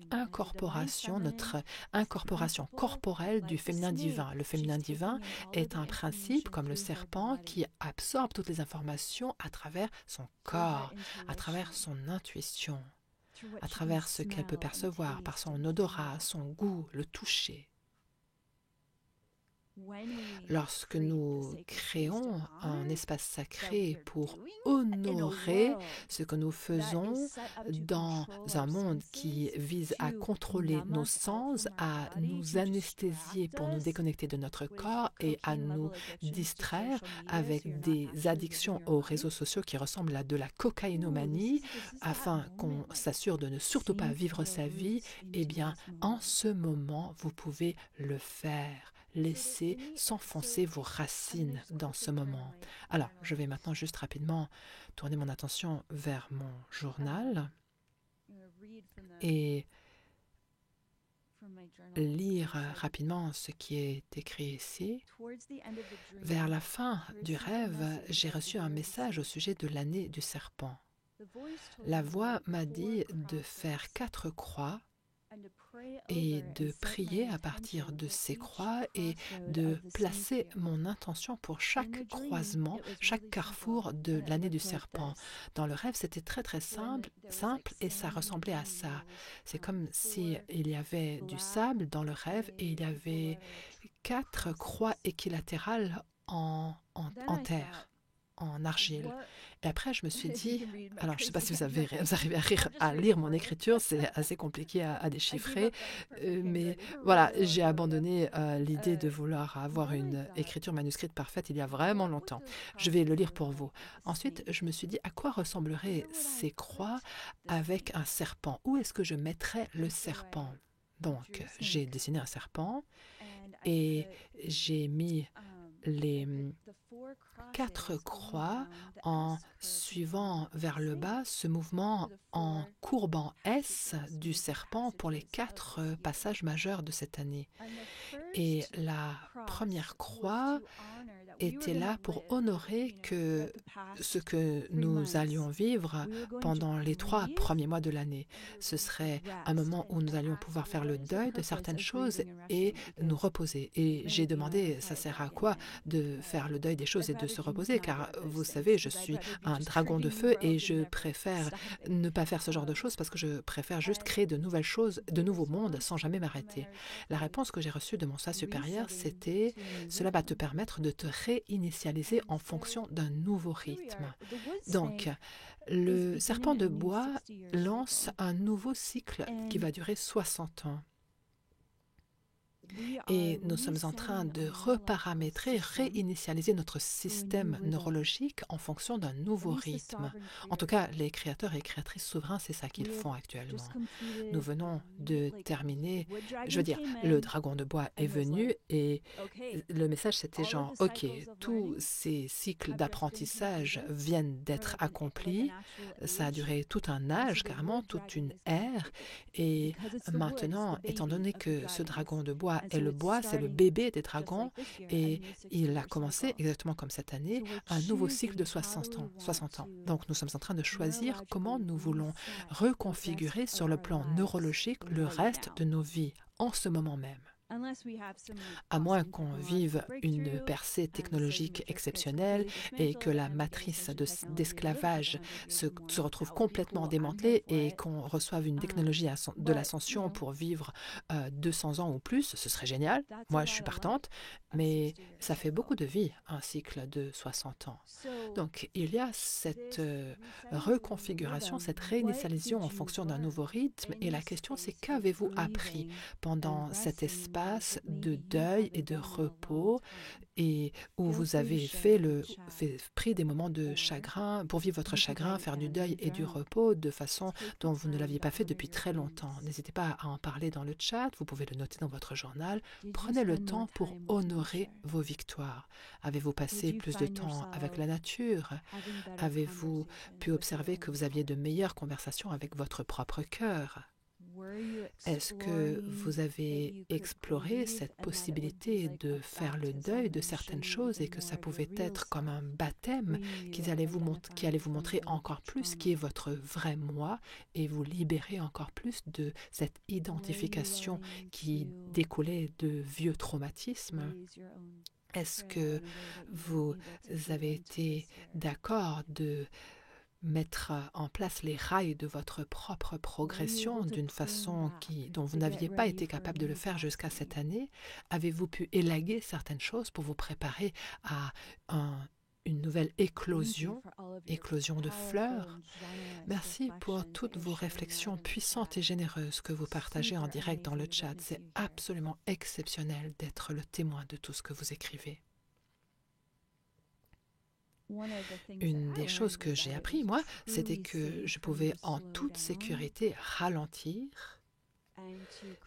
incorporation corporelle du féminin divin. Le féminin divin est un principe, comme le serpent, qui absorbe toutes les informations à travers son corps, à travers son intuition, à travers ce qu'elle peut percevoir par son odorat, son goût, le toucher. Lorsque nous créons un espace sacré pour honorer ce que nous faisons dans un monde qui vise à contrôler nos sens, à nous anesthésier pour nous déconnecter de notre corps et à nous distraire avec des addictions aux réseaux sociaux qui ressemblent à de la cocaïnomanie, afin qu'on s'assure de ne surtout pas vivre sa vie, eh bien, en ce moment, vous pouvez le faire. Laissez s'enfoncer vos racines dans ce moment. Alors, je vais maintenant juste rapidement tourner mon attention vers mon journal et lire rapidement ce qui est écrit ici. Vers la fin du rêve, j'ai reçu un message au sujet de l'année du serpent. La voix m'a dit de faire 4 croix et de prier à partir de ces croix et de placer mon intention pour chaque croisement, chaque carrefour de l'année du serpent. Dans le rêve, c'était très simple et ça ressemblait à ça. C'est comme s'il y avait du sable dans le rêve et il y avait 4 croix équilatérales en terre, en argile. Et après, je me suis dit, alors je ne sais pas si vous arrivez à lire mon écriture, c'est assez compliqué à déchiffrer, mais voilà, j'ai abandonné l'idée de vouloir avoir une écriture manuscrite parfaite il y a vraiment longtemps. Je vais le lire pour vous. Ensuite, je me suis dit, à quoi ressembleraient ces croix avec un serpent? Où est-ce que je mettrais le serpent? Donc, j'ai dessiné un serpent et j'ai mis les 4 croix en suivant vers le bas ce mouvement en courbant S du serpent pour les 4 passages majeurs de cette année. Et la première croix était là pour honorer que ce que nous allions vivre pendant les 3 premiers mois de l'année. Ce serait un moment où nous allions pouvoir faire le deuil de certaines choses et nous reposer. Et j'ai demandé, ça sert à quoi de faire le deuil des choses et de se reposer? Car vous savez, je suis un dragon de feu et je préfère ne pas faire ce genre de choses parce que je préfère juste créer de nouvelles choses, de nouveaux mondes sans jamais m'arrêter. La réponse que j'ai reçue de mon soi supérieur, c'était « Cela va te permettre de te réinitialiser en fonction d'un nouveau rythme ». Donc, le serpent de bois lance un nouveau cycle qui va durer 60 ans. Et nous sommes en train de reparamétrer, réinitialiser notre système neurologique en fonction d'un nouveau rythme. En tout cas, les créateurs et créatrices souverains, c'est ça qu'ils font actuellement. Nous venons de terminer, je veux dire, le dragon de bois est venu et le message c'était genre, ok, tous ces cycles d'apprentissage viennent d'être accomplis, ça a duré tout un âge, carrément, toute une ère, et maintenant, étant donné que ce dragon de bois est le bois, c'est le bébé des dragons, et il a commencé, exactement comme cette année, un nouveau cycle de 60 ans. 60 ans. Donc nous sommes en train de choisir comment nous voulons reconfigurer sur le plan neurologique le reste de nos vies en ce moment même. À moins qu'on vive une percée technologique exceptionnelle et que la matrice d'esclavage se retrouve complètement démantelée et qu'on reçoive une technologie de l'ascension pour vivre 200 ans ou plus, ce serait génial. Moi, je suis partante, mais ça fait beaucoup de vie, un cycle de 60 ans. Donc, il y a cette reconfiguration, cette réinitialisation en fonction d'un nouveau rythme et la question, c'est qu'avez-vous appris pendant cet espace de deuil et de repos et où vous avez pris des moments de chagrin pour vivre votre chagrin, faire du deuil et du repos de façon dont vous ne l'aviez pas fait depuis très longtemps. N'hésitez pas à en parler dans le chat, vous pouvez le noter dans votre journal. Prenez le temps pour honorer vos victoires. Avez-vous passé plus de temps avec la nature? Avez-vous pu observer que vous aviez de meilleures conversations avec votre propre cœur? Est-ce que vous avez exploré cette possibilité de faire le deuil de certaines choses et que ça pouvait être comme un baptême qui allait vous montrer encore plus qui est votre vrai moi et vous libérer encore plus de cette identification qui découlait de vieux traumatismes? Est-ce que vous avez été d'accord de mettre en place les rails de votre propre progression d'une façon dont vous n'aviez pas été capable de le faire jusqu'à cette année? Avez-vous pu élaguer certaines choses pour vous préparer à une nouvelle éclosion de fleurs? Merci pour toutes vos réflexions puissantes et généreuses que vous partagez en direct dans le chat. C'est absolument exceptionnel d'être le témoin de tout ce que vous écrivez. Une des choses que j'ai appris, moi, c'était que je pouvais en toute sécurité ralentir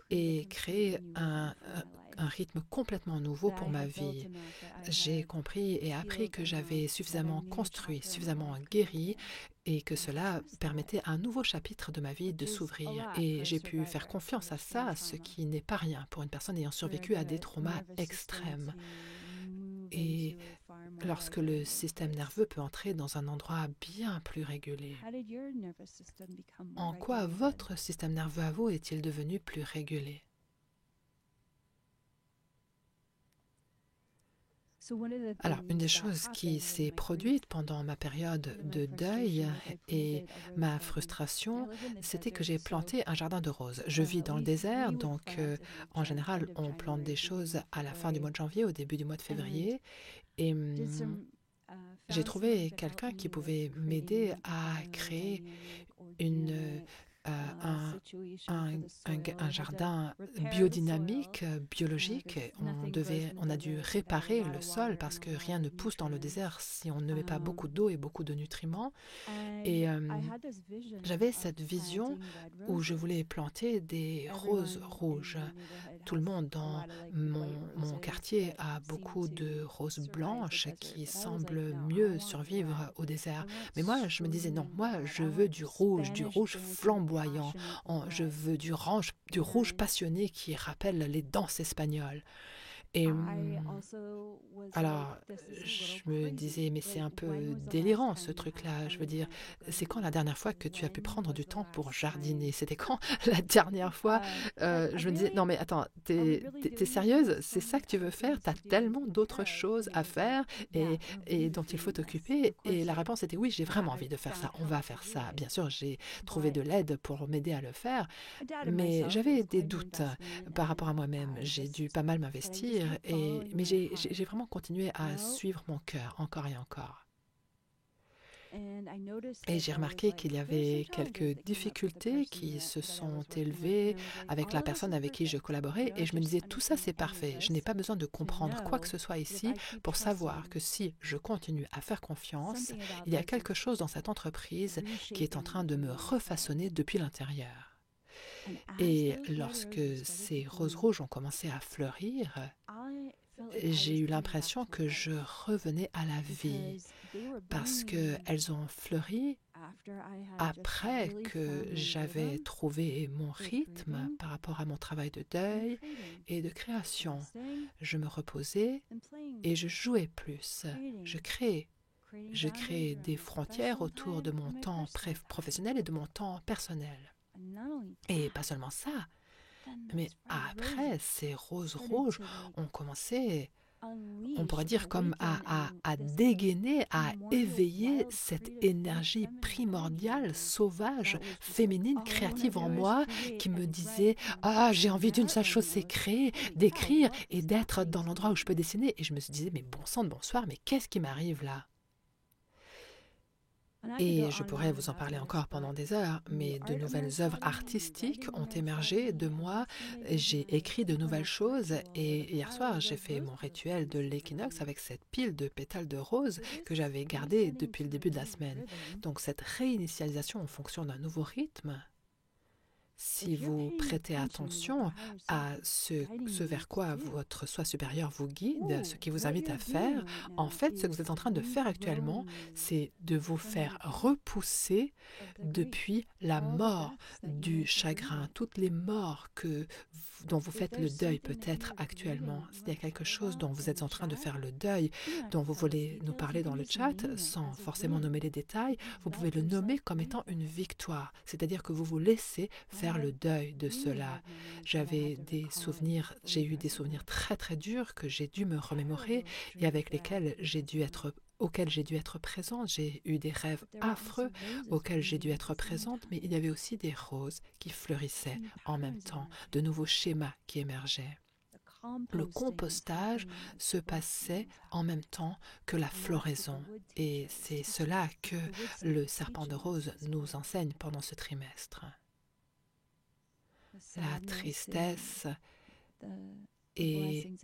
et créer un rythme complètement nouveau pour ma vie. J'ai compris et appris que j'avais suffisamment construit, suffisamment guéri et que cela permettait à un nouveau chapitre de ma vie de s'ouvrir. Et j'ai pu faire confiance à ça, ce qui n'est pas rien pour une personne ayant survécu à des traumas extrêmes. Et lorsque le système nerveux peut entrer dans un endroit bien plus régulé. En quoi votre système nerveux à vous est-il devenu plus régulé? Alors, une des choses qui s'est produite pendant ma période de deuil et ma frustration, c'était que j'ai planté un jardin de roses. Je vis dans le désert, donc en général, on plante des choses à la fin du mois de janvier, au début du mois de février. Et j'ai trouvé quelqu'un qui pouvait m'aider à créer un jardin biodynamique, biologique. On a dû réparer le sol parce que rien ne pousse dans le désert si on ne met pas beaucoup d'eau et beaucoup de nutriments. Et j'avais cette vision où je voulais planter des roses rouges. Tout le monde dans mon quartier a beaucoup de roses blanches qui semblent mieux survivre au désert. Mais moi, je me disais non, moi, je veux du rouge flamboyant. Je veux du rouge passionné qui rappelle les danses espagnoles. Et alors, je me disais, mais c'est un peu délirant ce truc-là. Je veux dire, c'est quand la dernière fois que tu as pu prendre du temps pour jardiner? C'était quand la dernière fois? Je me disais, non mais attends, t'es sérieuse? C'est ça que tu veux faire? T'as tellement d'autres choses à faire et dont il faut t'occuper. Et la réponse était oui, j'ai vraiment envie de faire ça. On va faire ça. Bien sûr, j'ai trouvé de l'aide pour m'aider à le faire, mais j'avais des doutes par rapport à moi-même. J'ai dû pas mal m'investir. Mais j'ai vraiment continué à suivre mon cœur encore et encore. Et j'ai remarqué qu'il y avait quelques difficultés qui se sont élevées avec la personne avec qui je collaborais et je me disais, tout ça c'est parfait, je n'ai pas besoin de comprendre quoi que ce soit ici pour savoir que si je continue à faire confiance, il y a quelque chose dans cette entreprise qui est en train de me refaçonner depuis l'intérieur. Et lorsque ces roses rouges ont commencé à fleurir, j'ai eu l'impression que je revenais à la vie parce qu'elles ont fleuri après que j'avais trouvé mon rythme par rapport à mon travail de deuil et de création. Je me reposais et je jouais plus. Je créais des frontières autour de mon temps professionnel et de mon temps personnel. Et pas seulement ça, mais après, ces roses rouges ont commencé, on pourrait dire, comme à dégainer, à éveiller cette énergie primordiale, sauvage, féminine, créative en moi, qui me disait « Ah, j'ai envie d'une seule chose, c'est créer, d'écrire et d'être dans l'endroit où je peux dessiner. » Et je me disais « Mais bon sang de bonsoir, mais qu'est-ce qui m'arrive là ?» Et je pourrais vous en parler encore pendant des heures, mais de nouvelles œuvres artistiques ont émergé de moi. J'ai écrit de nouvelles choses et hier soir, j'ai fait mon rituel de l'équinoxe avec cette pile de pétales de rose que j'avais gardée depuis le début de la semaine. Donc cette réinitialisation en fonction d'un nouveau rythme, si vous prêtez attention à ce vers quoi votre soi supérieur vous guide, ce qui vous invite à faire, en fait, ce que vous êtes en train de faire actuellement, c'est de vous faire repousser depuis la mort du chagrin, toutes les morts dont vous faites le deuil peut-être actuellement. S'il y a quelque chose dont vous êtes en train de faire le deuil, dont vous voulez nous parler dans le chat, sans forcément nommer les détails, vous pouvez le nommer comme étant une victoire, c'est-à-dire que vous vous laissez faire le deuil de cela. J'ai eu des souvenirs très très durs que j'ai dû me remémorer et auxquels j'ai dû être présente. J'ai eu des rêves affreux auxquels j'ai dû être présente, mais il y avait aussi des roses qui fleurissaient en même temps, de nouveaux schémas qui émergeaient. Le compostage se passait en même temps que la floraison et c'est cela que le serpent de rose nous enseigne pendant ce trimestre. La tristesse et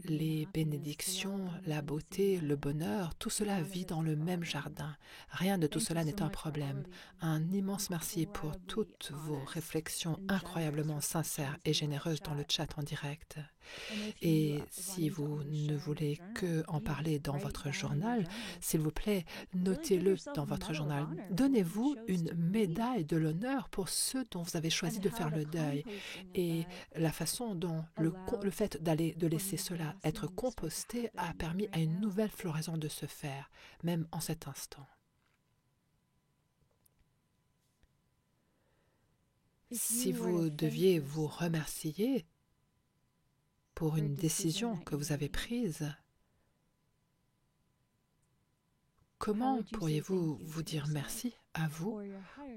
les bénédictions, la beauté, le bonheur, tout cela vit dans le même jardin. Rien de tout cela n'est un problème. Un immense merci pour toutes vos réflexions incroyablement sincères et généreuses dans le chat en direct. Et si vous ne voulez que en parler dans votre journal, s'il vous plaît, notez-le dans votre journal. Donnez-vous une médaille de l'honneur pour ceux dont vous avez choisi de faire le deuil. Et la façon dont le fait de laisser cela être composté a permis à une nouvelle floraison de se faire, même en cet instant. Si vous deviez vous remercier pour une décision que vous avez prise, comment pourriez-vous vous dire merci à vous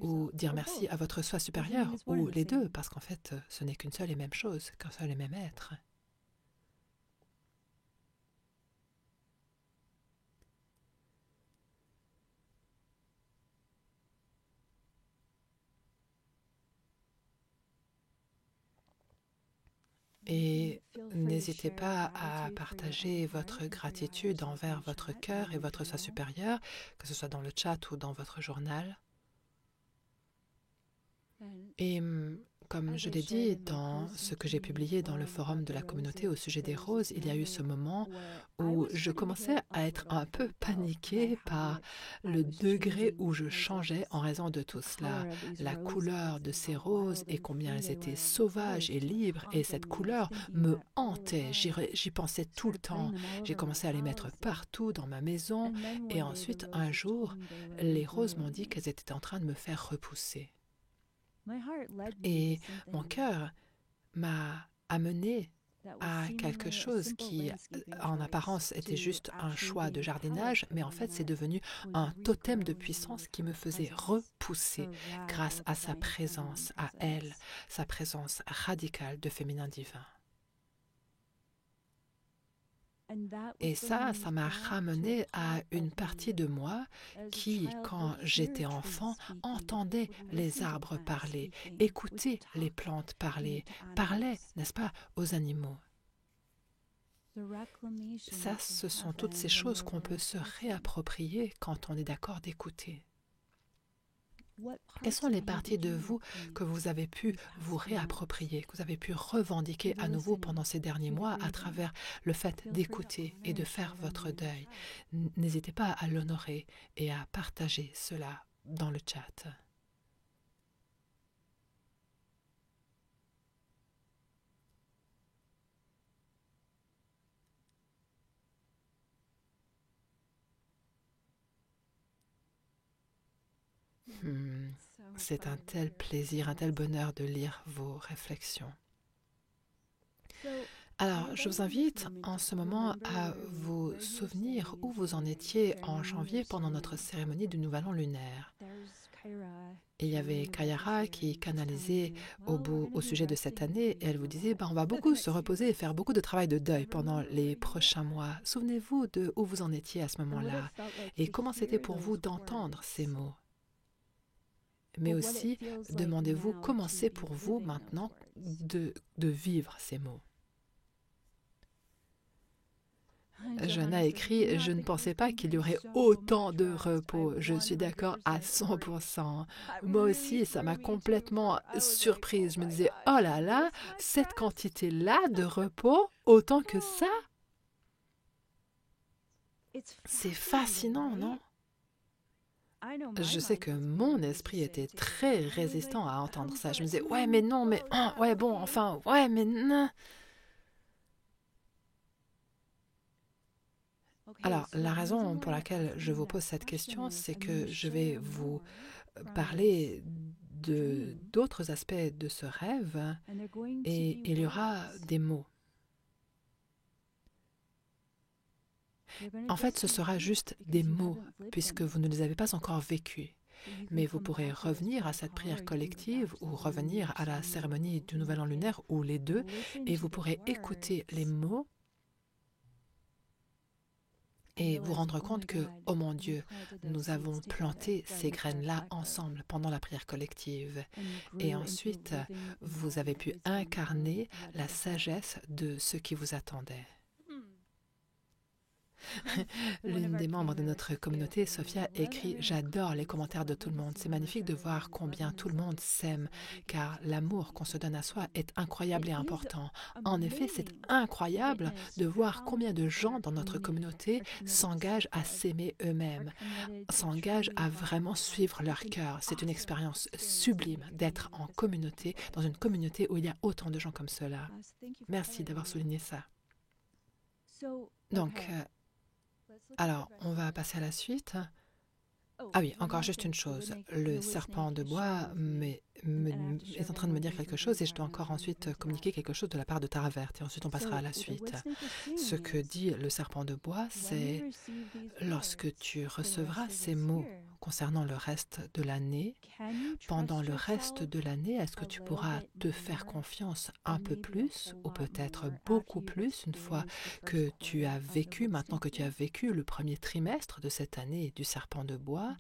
ou dire merci à votre soi supérieur ou les deux, parce qu'en fait, ce n'est qu'une seule et même chose, qu'un seul et même être. Et n'hésitez pas à partager votre gratitude envers votre cœur et votre soi supérieur, que ce soit dans le chat ou dans votre journal. Et comme je l'ai dit dans ce que j'ai publié dans le forum de la communauté au sujet des roses, il y a eu ce moment où je commençais à être un peu paniquée par le degré où je changeais en raison de tout cela. La couleur de ces roses et combien elles étaient sauvages et libres, et cette couleur me hantait, j'y pensais tout le temps. J'ai commencé à les mettre partout dans ma maison et ensuite un jour, les roses m'ont dit qu'elles étaient en train de me faire repousser. Et mon cœur m'a amené à quelque chose qui, en apparence, était juste un choix de jardinage, mais en fait, c'est devenu un totem de puissance qui me faisait repousser grâce à sa présence, à elle, sa présence radicale de féminin divin. Et ça m'a ramené à une partie de moi qui, quand j'étais enfant, entendait les arbres parler, écoutait les plantes parler, parlait, n'est-ce pas, aux animaux. Ça, ce sont toutes ces choses qu'on peut se réapproprier quand on est d'accord d'écouter. Quelles sont les parties de vous que vous avez pu vous réapproprier, que vous avez pu revendiquer à nouveau pendant ces derniers mois à travers le fait d'écouter et de faire votre deuil? N'hésitez pas à l'honorer et à partager cela dans le chat. C'est un tel plaisir, un tel bonheur de lire vos réflexions. Alors, je vous invite en ce moment à vous souvenir où vous en étiez en janvier pendant notre cérémonie du Nouvel An lunaire. Et il y avait Kayara qui canalisait au sujet de cette année et elle vous disait on va beaucoup se reposer et faire beaucoup de travail de deuil pendant les prochains mois. Souvenez-vous de où vous en étiez à ce moment-là et comment c'était pour vous d'entendre ces mots. Mais aussi, demandez-vous comment c'est pour vous maintenant de vivre ces mots. Johanna écrit « Je ne pensais pas qu'il y aurait autant de repos. Je suis d'accord à 100%. Moi aussi, ça m'a complètement surprise. Je me disais « Oh là là, cette quantité-là de repos, autant que ça ?» C'est fascinant, non? Je sais que mon esprit était très résistant à entendre ça. Je me disais « Ouais, mais non, mais... ouais, bon, enfin, ouais, mais non. » Alors, la raison pour laquelle je vous pose cette question, c'est que je vais vous parler d'autres aspects de ce rêve et il y aura des mots. En fait, ce sera juste des mots, puisque vous ne les avez pas encore vécus. Mais vous pourrez revenir à cette prière collective ou revenir à la cérémonie du Nouvel An lunaire, ou les deux, et vous pourrez écouter les mots et vous rendre compte que, oh mon Dieu, nous avons planté ces graines-là ensemble pendant la prière collective. Et ensuite, vous avez pu incarner la sagesse de ce qui vous attendait. L'une des membres de notre communauté, Sophia, écrit « J'adore les commentaires de tout le monde. C'est magnifique de voir combien tout le monde s'aime, car l'amour qu'on se donne à soi est incroyable et important. En effet, c'est incroyable de voir combien de gens dans notre communauté s'engagent à s'aimer eux-mêmes, s'engagent à vraiment suivre leur cœur. C'est une expérience sublime d'être en communauté, dans une communauté où il y a autant de gens comme cela. Merci d'avoir souligné ça. Donc, alors, on va passer à la suite. Ah oui, encore juste une chose. Le serpent de bois est en train de me dire quelque chose et je dois encore ensuite communiquer quelque chose de la part de Taravert. Et ensuite, on passera à la suite. Ce que dit le serpent de bois, c'est lorsque tu recevras ces mots concernant le reste de l'année, pendant le reste de l'année, est-ce que tu pourras te faire confiance un peu plus ou peut-être beaucoup plus une fois que tu as vécu, maintenant que tu as vécu le premier trimestre de cette année du serpent de bois?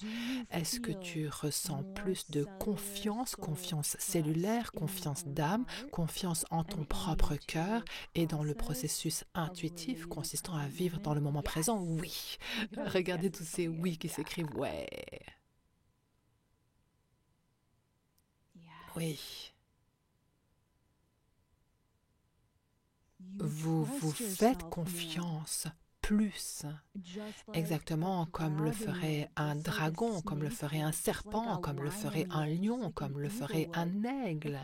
Est-ce que tu ressens plus de confiance, confiance cellulaire, confiance d'âme, confiance en ton propre cœur et dans le processus intuitif consistant à vivre dans le moment présent? Oui. Regardez tous ces oui qui s'écrivent. Ouais. Oui. Vous vous faites confiance plus, exactement comme le ferait un dragon, comme le ferait un serpent, comme le ferait un lion, comme le ferait un aigle.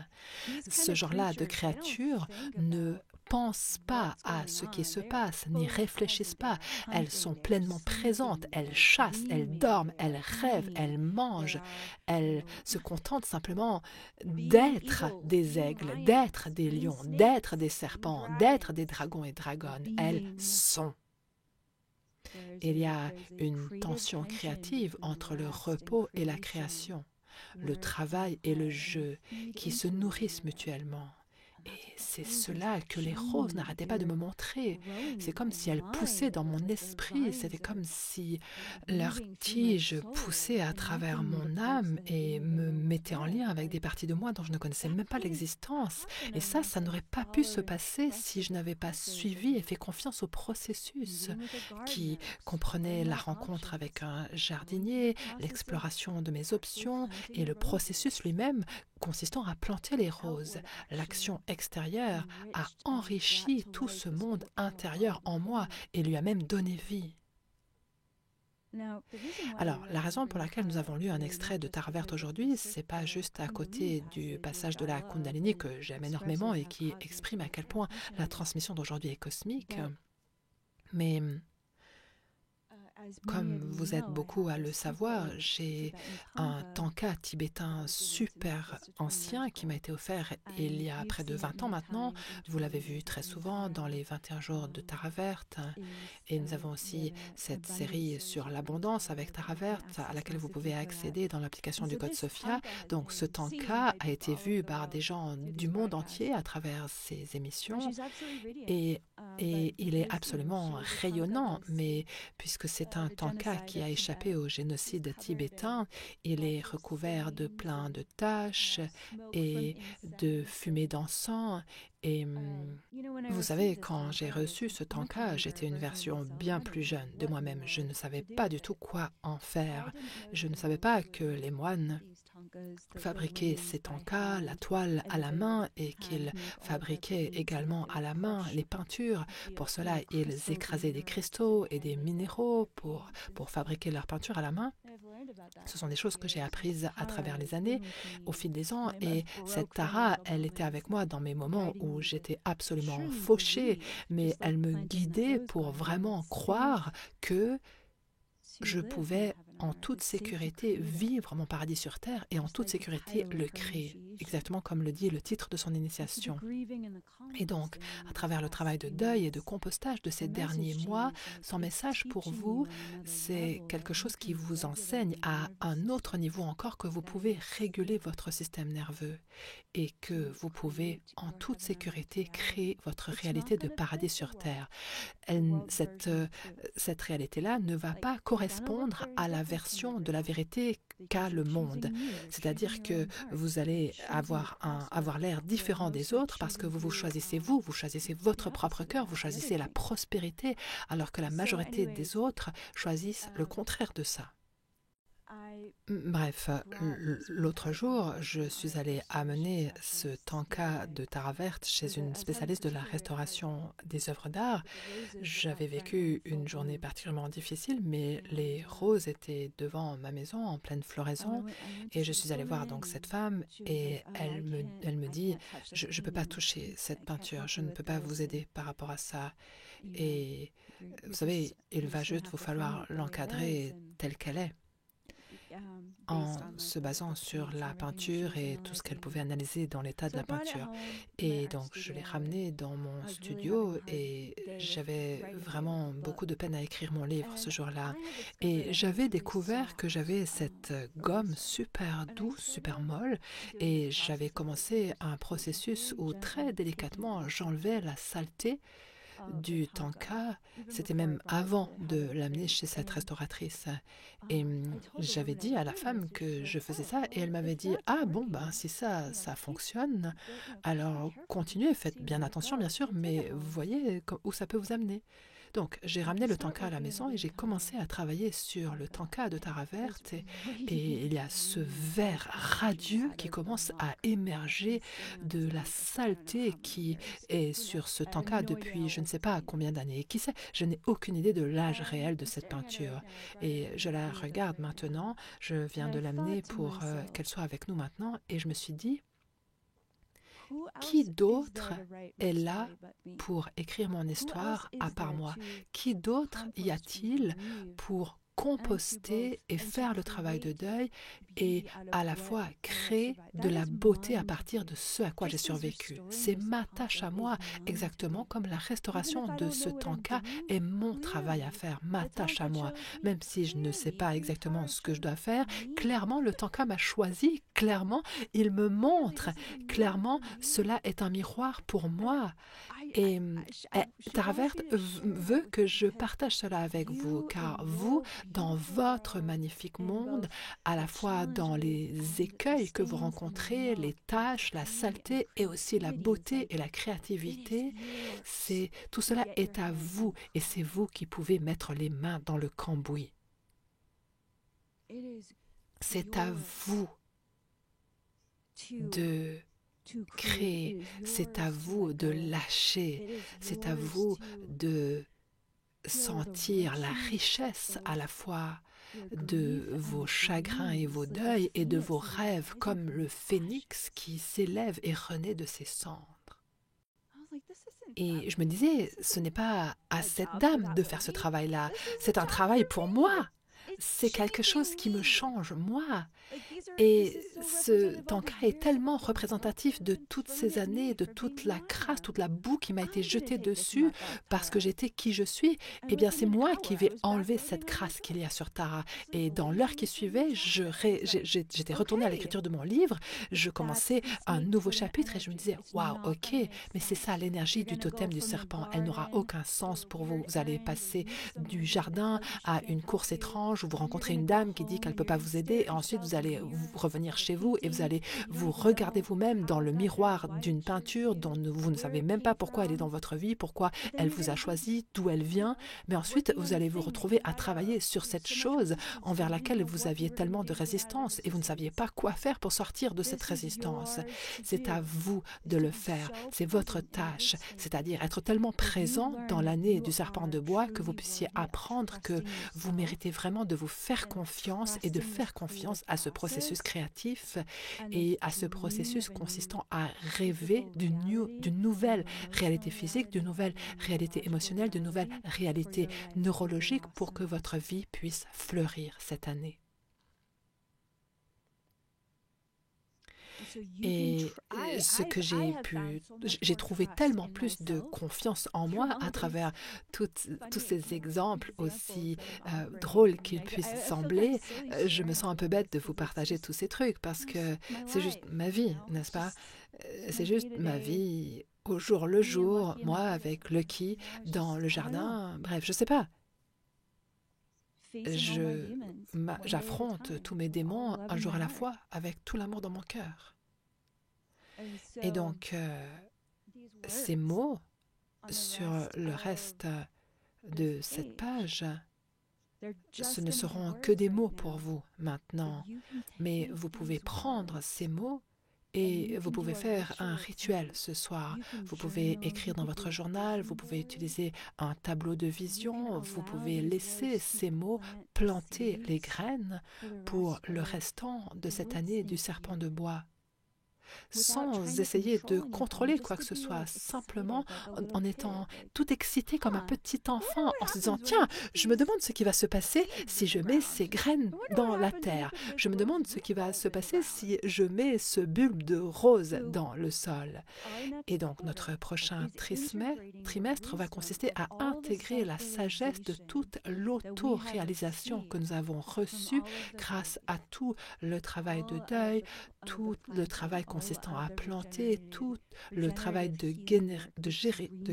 Ce genre-là de créatures ne pensent pas à ce qui se passe, n'y réfléchissent pas. Elles sont pleinement présentes, elles chassent, elles dorment, elles rêvent, elles mangent. Elles se contentent simplement d'être des aigles, d'être des lions, d'être des serpents, d'être des dragons et dragonnes. Elles sont. Il y a une tension créative entre le repos et la création, le travail et le jeu qui se nourrissent mutuellement. Et c'est cela que les roses n'arrêtaient pas de me montrer. C'est comme si elles poussaient dans mon esprit, c'était comme si leurs tiges poussaient à travers mon âme et me mettaient en lien avec des parties de moi dont je ne connaissais même pas l'existence. Et ça n'aurait pas pu se passer si je n'avais pas suivi et fait confiance au processus qui comprenait la rencontre avec un jardinier, l'exploration de mes options et le processus lui-même consistant à planter les roses. L'action extérieure a enrichi tout ce monde intérieur en moi et lui a même donné vie. Alors, la raison pour laquelle nous avons lu un extrait de Tara Verte aujourd'hui, c'est pas juste à côté du passage de la Kundalini que j'aime énormément et qui exprime à quel point la transmission d'aujourd'hui est cosmique, mais comme vous êtes beaucoup à le savoir, j'ai un tanka tibétain super ancien qui m'a été offert il y a près de 20 ans maintenant. Vous l'avez vu très souvent dans les 21 jours de Tara Verte. Et nous avons aussi cette série sur l'abondance avec Tara Verte à laquelle vous pouvez accéder dans l'application du Code Sophia. Donc ce tanka a été vu par des gens du monde entier à travers ces émissions et il est absolument rayonnant, mais puisque c'est un tanka qui a échappé au génocide tibétain, il est recouvert de plein de taches et de fumée d'encens. Et vous savez, quand j'ai reçu ce tanka, j'étais une version bien plus jeune de moi-même. Je ne savais pas du tout quoi en faire. Je ne savais pas que les moines fabriquaient ces tankas, la toile à la main et qu'ils fabriquaient également à la main les peintures. Pour cela, ils écrasaient des cristaux et des minéraux pour fabriquer leurs peintures à la main. Ce sont des choses que j'ai apprises à travers les années, au fil des ans, et cette Tara, elle était avec moi dans mes moments où j'étais absolument fauchée, mais elle me guidait pour vraiment croire que je pouvais en toute sécurité vivre mon paradis sur Terre et en toute sécurité le créer, exactement comme le dit le titre de son initiation. Et donc, à travers le travail de deuil et de compostage de ces derniers mois, son message pour vous, c'est quelque chose qui vous enseigne à un autre niveau encore que vous pouvez réguler votre système nerveux et que vous pouvez en toute sécurité créer votre réalité de paradis sur Terre. Cette réalité-là ne va pas correspondre à la version de la vérité qu'a le monde. C'est-à-dire que vous allez avoir l'air différent des autres parce que vous choisissez vous choisissez votre propre cœur, vous choisissez la prospérité, alors que la majorité des autres choisissent le contraire de ça. Bref, l'autre jour, je suis allée amener ce tanka de Tara Verte chez une spécialiste de la restauration des œuvres d'art. J'avais vécu une journée particulièrement difficile, mais les roses étaient devant ma maison en pleine floraison et je suis allée voir donc cette femme et elle me dit « Je ne peux pas toucher cette peinture, je ne peux pas vous aider par rapport à ça. » Et vous savez, il va juste vous falloir l'encadrer telle qu'elle est, en se basant sur la peinture et tout ce qu'elle pouvait analyser dans l'état de la peinture. Et donc, je l'ai ramenée dans mon studio et j'avais vraiment beaucoup de peine à écrire mon livre ce jour-là. Et j'avais découvert que j'avais cette gomme super douce, super molle, et j'avais commencé un processus où très délicatement, j'enlevais la saleté du tanka. C'était même avant de l'amener chez cette restauratrice. Et j'avais dit à la femme que je faisais ça et elle m'avait dit « Ah bon, ben, si ça fonctionne, alors continuez, faites bien attention bien sûr, mais vous voyez où ça peut vous amener. » Donc, j'ai ramené le tanka à la maison et j'ai commencé à travailler sur le tanka de Tara Verte et il y a ce vert radieux qui commence à émerger de la saleté qui est sur ce tanka depuis je ne sais pas combien d'années. Qui sait, je n'ai aucune idée de l'âge réel de cette peinture et je la regarde maintenant, je viens de l'amener pour qu'elle soit avec nous maintenant et je me suis dit qui d'autre est là pour écrire mon histoire à part moi? Qui d'autre y a-t-il pour composter et faire le travail de deuil et à la fois créer de la beauté à partir de ce à quoi j'ai survécu. C'est ma tâche à moi, exactement comme la restauration de ce tanka est mon travail à faire, ma tâche à moi. Même si je ne sais pas exactement ce que je dois faire, clairement le tanka m'a choisi, clairement il me montre, clairement cela est un miroir pour moi. Et Taravert veut que je partage cela avec vous, car vous, dans votre magnifique monde, à la fois dans les écueils que vous rencontrez, les tâches, la saleté et aussi la beauté et la créativité, tout cela est à vous et c'est vous qui pouvez mettre les mains dans le cambouis. C'est à vous de créer, c'est à vous de lâcher, c'est à vous de sentir la richesse à la fois de vos chagrins et vos deuils et de vos rêves comme le phénix qui s'élève et renaît de ses cendres. Et je me disais, ce n'est pas à cette dame de faire ce travail-là, c'est un travail pour moi. C'est quelque chose qui me change, moi. Et ce tanka est tellement représentatif de toutes ces années, de toute la crasse, toute la boue qui m'a été jetée dessus parce que j'étais qui je suis. Eh bien, c'est moi qui vais enlever cette crasse qu'il y a sur Tara. Et dans l'heure qui suivait, j'étais retournée à l'écriture de mon livre, je commençais un nouveau chapitre et je me disais, waouh, ok, mais c'est ça l'énergie du totem du serpent. Elle n'aura aucun sens pour vous. Vous allez passer du jardin à une course étrange où vous rencontrez une dame qui dit qu'elle ne peut pas vous aider et ensuite vous allez revenir chez vous et vous allez vous regarder vous-même dans le miroir d'une peinture dont vous ne savez même pas pourquoi elle est dans votre vie, pourquoi elle vous a choisi, d'où elle vient, mais ensuite vous allez vous retrouver à travailler sur cette chose envers laquelle vous aviez tellement de résistance et vous ne saviez pas quoi faire pour sortir de cette résistance. C'est à vous de le faire, c'est votre tâche, c'est-à-dire être tellement présent dans l'année du serpent de bois que vous puissiez apprendre que vous méritez vraiment de vous faire confiance et de faire confiance à ce processus créatif et à ce processus consistant à rêver d'une nouvelle réalité physique, d'une nouvelle réalité émotionnelle, d'une nouvelle réalité neurologique pour que votre vie puisse fleurir cette année. Et ce que j'ai trouvé tellement plus de confiance en moi à travers tous ces exemples, aussi drôles qu'ils puissent sembler. Je me sens un peu bête de vous partager tous ces trucs parce que c'est juste ma vie, n'est-ce pas? C'est juste ma vie au jour le jour, moi avec Lucky dans le jardin, bref, je sais pas. J'affronte tous mes démons un jour à la fois avec tout l'amour dans mon cœur. Et donc, ces mots sur le reste de cette page, ce ne seront que des mots pour vous maintenant, mais vous pouvez prendre ces mots et vous pouvez faire un rituel ce soir. Vous pouvez écrire dans votre journal, vous pouvez utiliser un tableau de vision, vous pouvez laisser ces mots planter les graines pour le restant de cette année du serpent de bois, sans essayer de contrôler quoi que ce soit, simplement en étant tout excité comme un petit enfant, en se disant « Tiens, je me demande ce qui va se passer si je mets ces graines dans la terre. Je me demande ce qui va se passer si je mets ce bulbe de rose dans le sol. » Et donc, notre prochain trimestre va consister à intégrer la sagesse de toute l'auto-réalisation que nous avons reçue grâce à tout le travail de deuil, tout le travail consistant à planter, tout le travail de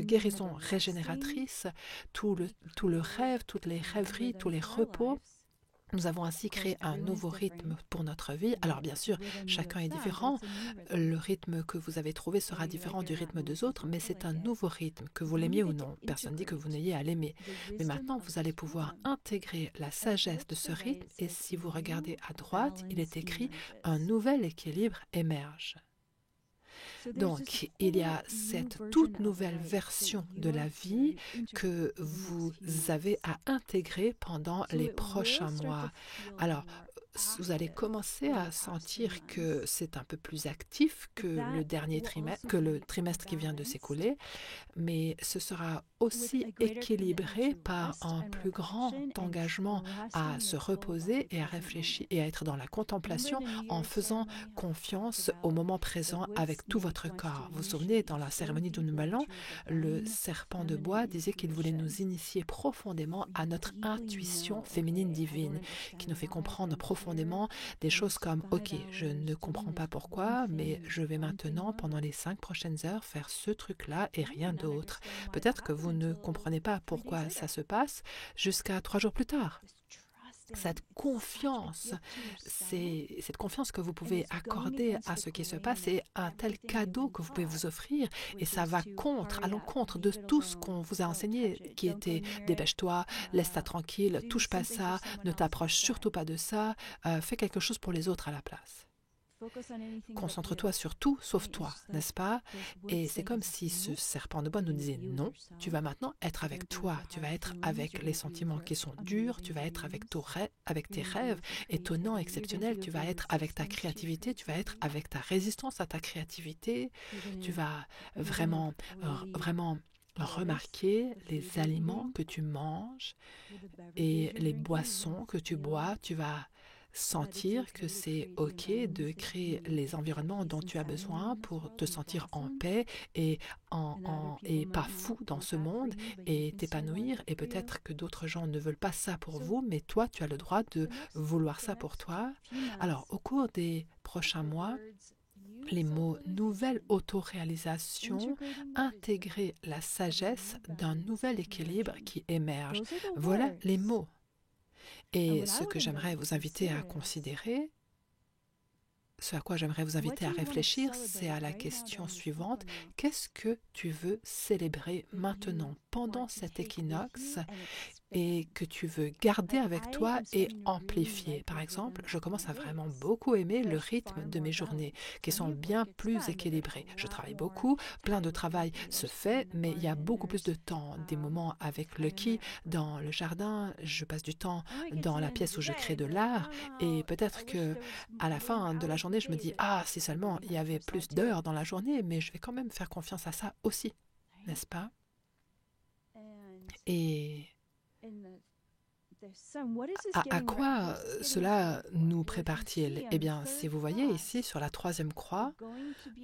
guérison régénératrice, tout le rêve, toutes les rêveries, tous les repos. Nous avons ainsi créé un nouveau rythme pour notre vie. Alors bien sûr, chacun est différent. Le rythme que vous avez trouvé sera différent du rythme des autres, mais c'est un nouveau rythme, que vous l'aimiez ou non. Personne ne dit que vous n'ayez à l'aimer. Mais maintenant, vous allez pouvoir intégrer la sagesse de ce rythme et si vous regardez à droite, il est écrit « Un nouvel équilibre émerge ». Donc, il y a cette toute nouvelle version de la vie que vous avez à intégrer pendant les prochains mois. Alors, vous allez commencer à sentir que c'est un peu plus actif que le dernier trimestre, que le trimestre qui vient de s'écouler, mais ce sera aussi équilibré par un plus grand engagement à se reposer et à réfléchir et à être dans la contemplation en faisant confiance au moment présent avec tout votre corps. Vous vous souvenez, dans la cérémonie du Nouvel An, le serpent de bois disait qu'il voulait nous initier profondément à notre intuition féminine divine, qui nous fait comprendre profondément des choses comme « Ok, je ne comprends pas pourquoi, mais je vais maintenant, pendant les 5 prochaines heures, faire ce truc-là et rien d'autre. » Peut-être que vous ne comprenez pas pourquoi ça se passe jusqu'à 3 jours plus tard. Cette confiance que vous pouvez accorder à ce qui se passe est un tel cadeau que vous pouvez vous offrir et ça va à l'encontre de tout ce qu'on vous a enseigné qui était dépêche-toi, laisse-toi tranquille, touche pas ça, ne t'approche surtout pas de ça, fais quelque chose pour les autres à la place. Concentre-toi sur tout sauf toi, n'est-ce pas? Et c'est comme si ce serpent de bois nous disait non, tu vas maintenant être avec toi, tu vas être avec les sentiments qui sont durs, tu vas être avec tes rêves étonnants, exceptionnels, tu vas être avec ta créativité, tu vas être avec ta résistance à ta créativité, tu vas vraiment remarquer les aliments que tu manges et les boissons que tu bois, tu vas sentir que c'est OK de créer les environnements dont tu as besoin pour te sentir en paix et, et pas fou dans ce monde et t'épanouir. Et peut-être que d'autres gens ne veulent pas ça pour vous, mais toi, tu as le droit de vouloir ça pour toi. Alors, au cours des prochains mois, les mots nouvelle autoréalisation, intégrer la sagesse d'un nouvel équilibre qui émerge. Voilà les mots. Et ce que j'aimerais vous inviter à considérer, ce à quoi j'aimerais vous inviter à réfléchir, c'est à la question suivante. Qu'est-ce que tu veux célébrer maintenant, pendant cet équinoxe, et que tu veux garder avec toi et amplifier? Par exemple, je commence à vraiment beaucoup aimer le rythme de mes journées, qui sont bien plus équilibrées. Je travaille beaucoup, plein de travail se fait, mais il y a beaucoup plus de temps. Des moments avec Lucky dans le jardin, je passe du temps dans la pièce où je crée de l'art, et peut-être que à la fin de la journée, je me dis, ah, si seulement il y avait plus d'heures dans la journée, mais je vais quand même faire confiance à ça aussi, n'est-ce pas? Et à quoi cela nous prépare-t-il? Eh bien, si vous voyez ici sur la 3e croix,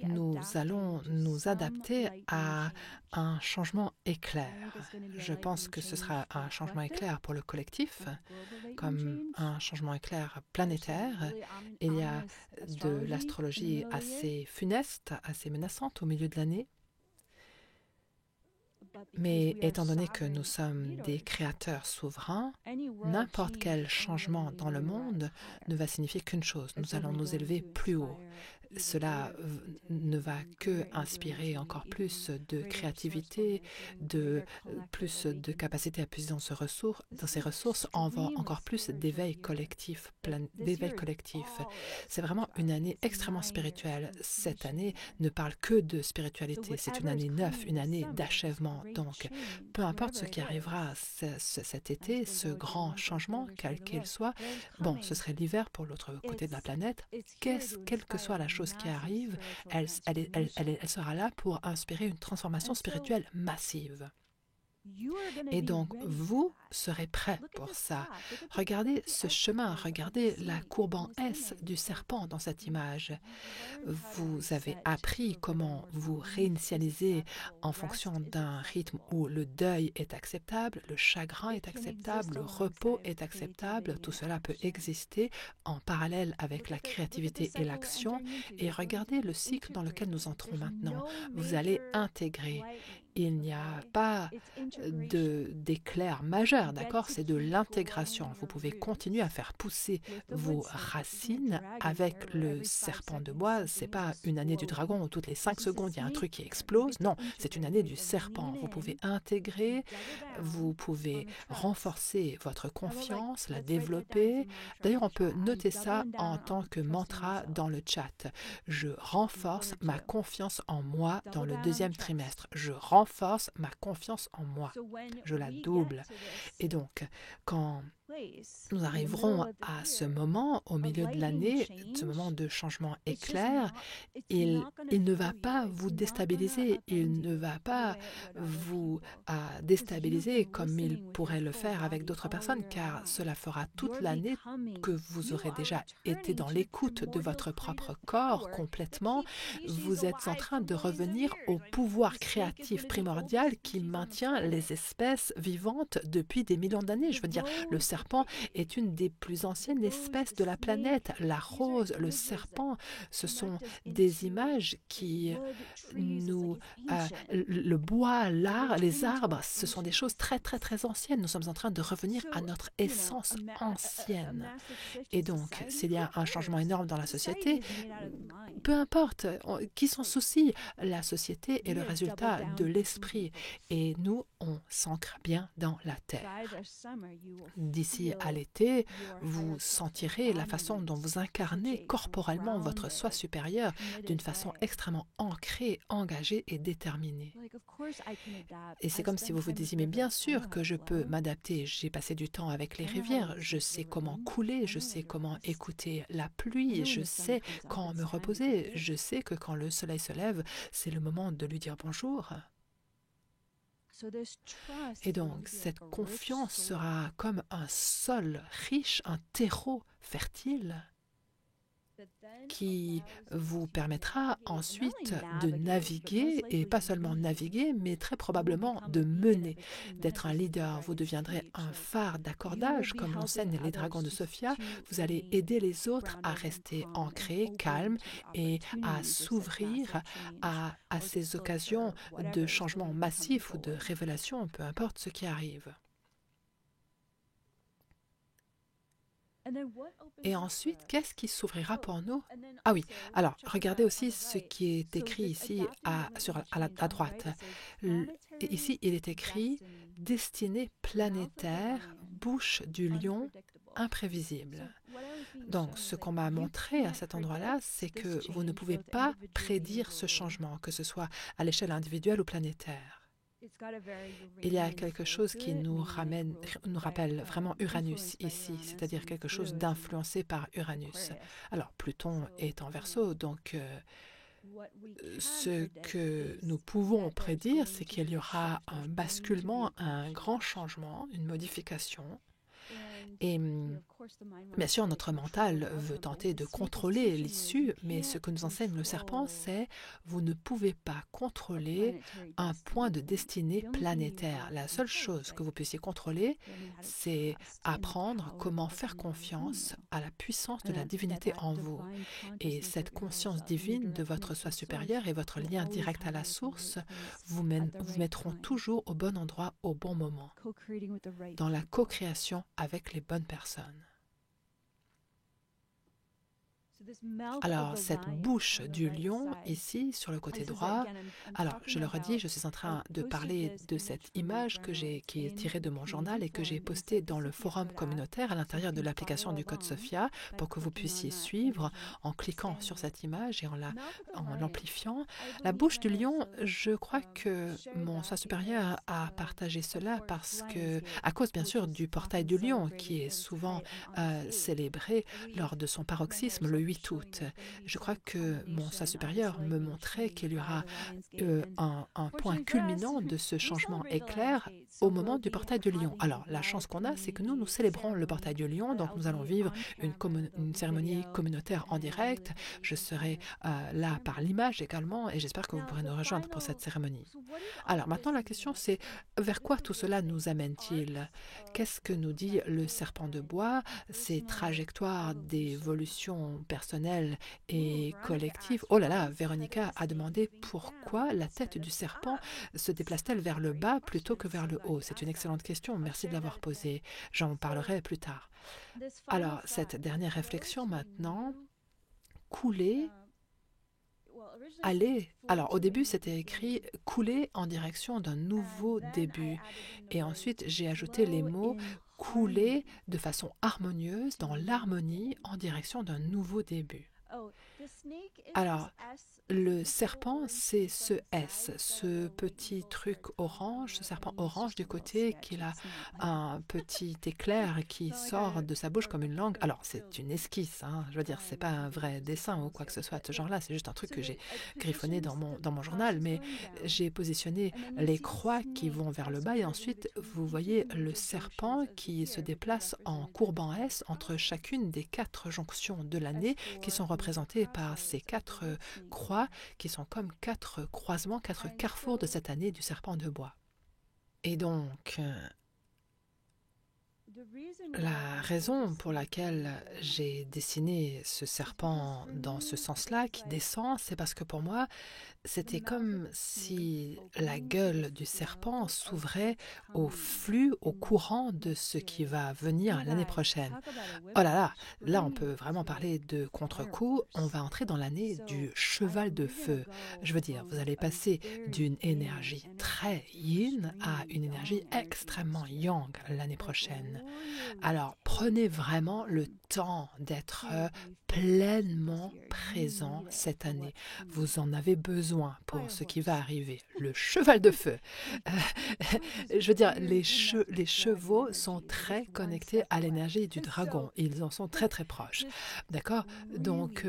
nous allons nous adapter à un changement éclair. Je pense que ce sera un changement éclair pour le collectif, comme un changement éclair planétaire. Il y a de l'astrologie assez funeste, assez menaçante au milieu de l'année. Mais étant donné que nous sommes des créateurs souverains, n'importe quel changement dans le monde ne va signifier qu'une chose, nous allons nous élever plus haut. Cela ne va que inspirer encore plus de créativité, plus de capacité à puiser dans ces ressources, encore plus d'éveil collectif, C'est vraiment une année extrêmement spirituelle. Cette année ne parle que de spiritualité. C'est une année neuve, une année d'achèvement. Donc, peu importe ce qui arrivera cet été, ce grand changement, quel qu'il soit, bon, ce serait l'hiver pour l'autre côté de la planète, quelle que soit la chose qui arrive, elle sera là pour inspirer une transformation spirituelle massive. Et donc, vous serez prêts pour ça. Regardez ce chemin, regardez la courbe en S du serpent dans cette image. Vous avez appris comment vous réinitialiser en fonction d'un rythme où le deuil est acceptable, le chagrin est acceptable, le repos est acceptable. Tout cela peut exister en parallèle avec la créativité et l'action. Et regardez le cycle dans lequel nous entrons maintenant. Vous allez intégrer. Il n'y a pas d'éclair majeur, d'accord? C'est de l'intégration. Vous pouvez continuer à faire pousser vos racines avec le serpent de bois. C'est pas une année du dragon où toutes les 5 secondes il y a un truc qui explose. Non, c'est une année du serpent. Vous pouvez intégrer, vous pouvez renforcer votre confiance, la développer. D'ailleurs, on peut noter ça en tant que mantra dans le chat. Je renforce ma confiance en moi dans le deuxième trimestre. Je renforce ma confiance en moi. Je la double. Et donc, quand nous arriverons à ce moment, au milieu de l'année, ce moment de changement éclair, il ne va pas vous déstabiliser, il ne va pas vous déstabiliser comme il pourrait le faire avec d'autres personnes, car cela fera toute l'année que vous aurez déjà été dans l'écoute de votre propre corps complètement. Vous êtes en train de revenir au pouvoir créatif primordial qui maintient les espèces vivantes depuis des millions d'années. Je veux dire, le serpent est une des plus anciennes espèces de la planète. La rose, le serpent, ce sont des images qui nous... le bois, l'art, les arbres, ce sont des choses très, très, très anciennes. Nous sommes en train de revenir à notre essence ancienne. Et donc, s'il y a un changement énorme dans la société, peu importe qui s'en soucie, la société est le résultat de l'esprit. Et nous, on s'ancre bien dans la terre. D'ici à l'été, vous sentirez la façon dont vous incarnez corporellement votre soi supérieur d'une façon extrêmement ancrée, engagée et déterminée. Et c'est comme si vous vous disiez, mais bien sûr que je peux m'adapter. J'ai passé du temps avec les rivières, je sais comment couler, je sais comment écouter la pluie, je sais quand me reposer, je sais que quand le soleil se lève, c'est le moment de lui dire bonjour. Et donc, cette confiance sera comme un sol riche, un terreau fertile qui vous permettra ensuite de naviguer, et pas seulement naviguer, mais très probablement de mener, d'être un leader. Vous deviendrez un phare d'accordage, comme l'enseignent les dragons de Sophia. Vous allez aider les autres à rester ancrés, calmes, et à s'ouvrir à ces occasions de changement massif ou de révélation, peu importe ce qui arrive. Et ensuite, qu'est-ce qui s'ouvrira pour nous? Ah oui, alors regardez aussi ce qui est écrit ici à droite. Ici, il est écrit « Destinée planétaire, bouche du lion, imprévisible ». Donc, ce qu'on m'a montré à cet endroit-là, c'est que vous ne pouvez pas prédire ce changement, que ce soit à l'échelle individuelle ou planétaire. Il y a quelque chose qui nous rappelle vraiment Uranus ici, c'est-à-dire quelque chose d'influencé par Uranus. Alors, Pluton est en Verseau, donc ce que nous pouvons prédire, c'est qu'il y aura un basculement, un grand changement, une modification. Et bien sûr, notre mental veut tenter de contrôler l'issue, mais ce que nous enseigne le serpent, c'est vous ne pouvez pas contrôler un point de destinée planétaire. La seule chose que vous puissiez contrôler, c'est apprendre comment faire confiance à la puissance de la divinité en vous. Et cette conscience divine de votre soi supérieur et votre lien direct à la source vous mettront toujours au bon endroit au bon moment, dans la co-création avec les bonnes personnes. Alors, cette bouche du lion, ici, sur le côté droit, alors, je le redis, je suis en train de parler de cette image qui est tirée de mon journal et que j'ai postée dans le forum communautaire à l'intérieur de l'application du Code Sophia pour que vous puissiez suivre en cliquant sur cette image et en l'amplifiant. La bouche du lion, je crois que mon soi supérieur a partagé cela à cause, bien sûr, du portail du lion qui est souvent célébré lors de son paroxysme le 8 août. Je crois que mon soi supérieur me montrait qu'il y aura un point culminant de ce changement éclair au moment du portail du lion. Alors, la chance qu'on a, c'est que nous célébrons le portail du lion, donc nous allons vivre une cérémonie communautaire en direct. Je serai là par l'image également et j'espère que vous pourrez nous rejoindre pour cette cérémonie. Alors, maintenant, la question, c'est vers quoi tout cela nous amène-t-il? Qu'est-ce que nous dit le serpent de bois, ces trajectoires d'évolution personnelle personnelle et collective. Oh là là, Véronica a demandé pourquoi la tête du serpent se déplace-t-elle vers le bas plutôt que vers le haut. C'est une excellente question, merci de l'avoir posée. J'en parlerai plus tard. Alors, cette dernière réflexion maintenant, couler, aller. Alors, au début, c'était écrit couler en direction d'un nouveau début. Et ensuite, j'ai ajouté les mots couler de façon harmonieuse, dans l'harmonie, en direction d'un nouveau début. Alors, le serpent, c'est ce S, ce petit truc orange, ce serpent orange du côté, qu'il a un petit éclair qui sort de sa bouche comme une langue. Alors, c'est une esquisse, hein, je veux dire, c'est pas un vrai dessin ou quoi que ce soit de ce genre-là, c'est juste un truc que j'ai griffonné dans mon journal, mais j'ai positionné les croix qui vont vers le bas et ensuite, vous voyez le serpent qui se déplace en courbant S entre chacune des 4 jonctions de l'année qui sont représentées par ces 4 croix qui sont comme 4 croisements, 4 carrefours de cette année du serpent de bois. Et donc, la raison pour laquelle j'ai dessiné ce serpent dans ce sens-là, qui descend, c'est parce que pour moi, c'était comme si la gueule du serpent s'ouvrait au flux, au courant de ce qui va venir l'année prochaine. Oh là on peut vraiment parler de contre-coup. On va entrer dans l'année du cheval de feu. Je veux dire, vous allez passer d'une énergie très yin à une énergie extrêmement yang l'année prochaine. Alors, prenez vraiment le temps d'être pleinement présent cette année. Vous en avez besoin pour ce qui va arriver. Le cheval de feu. Je veux dire, les chevaux sont très connectés à l'énergie du dragon. Ils en sont très très proches. D'accord? Donc,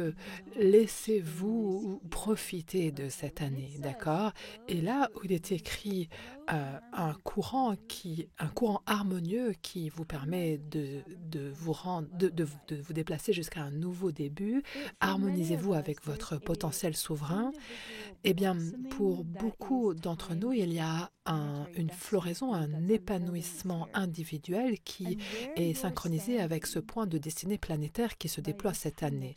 laissez-vous profiter de cette année. D'accord? Et là où il est écrit un courant harmonieux qui vous permet de vous déplacer jusqu'à un nouveau début, harmonisez-vous avec votre potentiel souverain. Eh bien, pour beaucoup d'entre nous, il y a une floraison, un épanouissement individuel qui est synchronisé avec ce point de destinée planétaire qui se déploie cette année.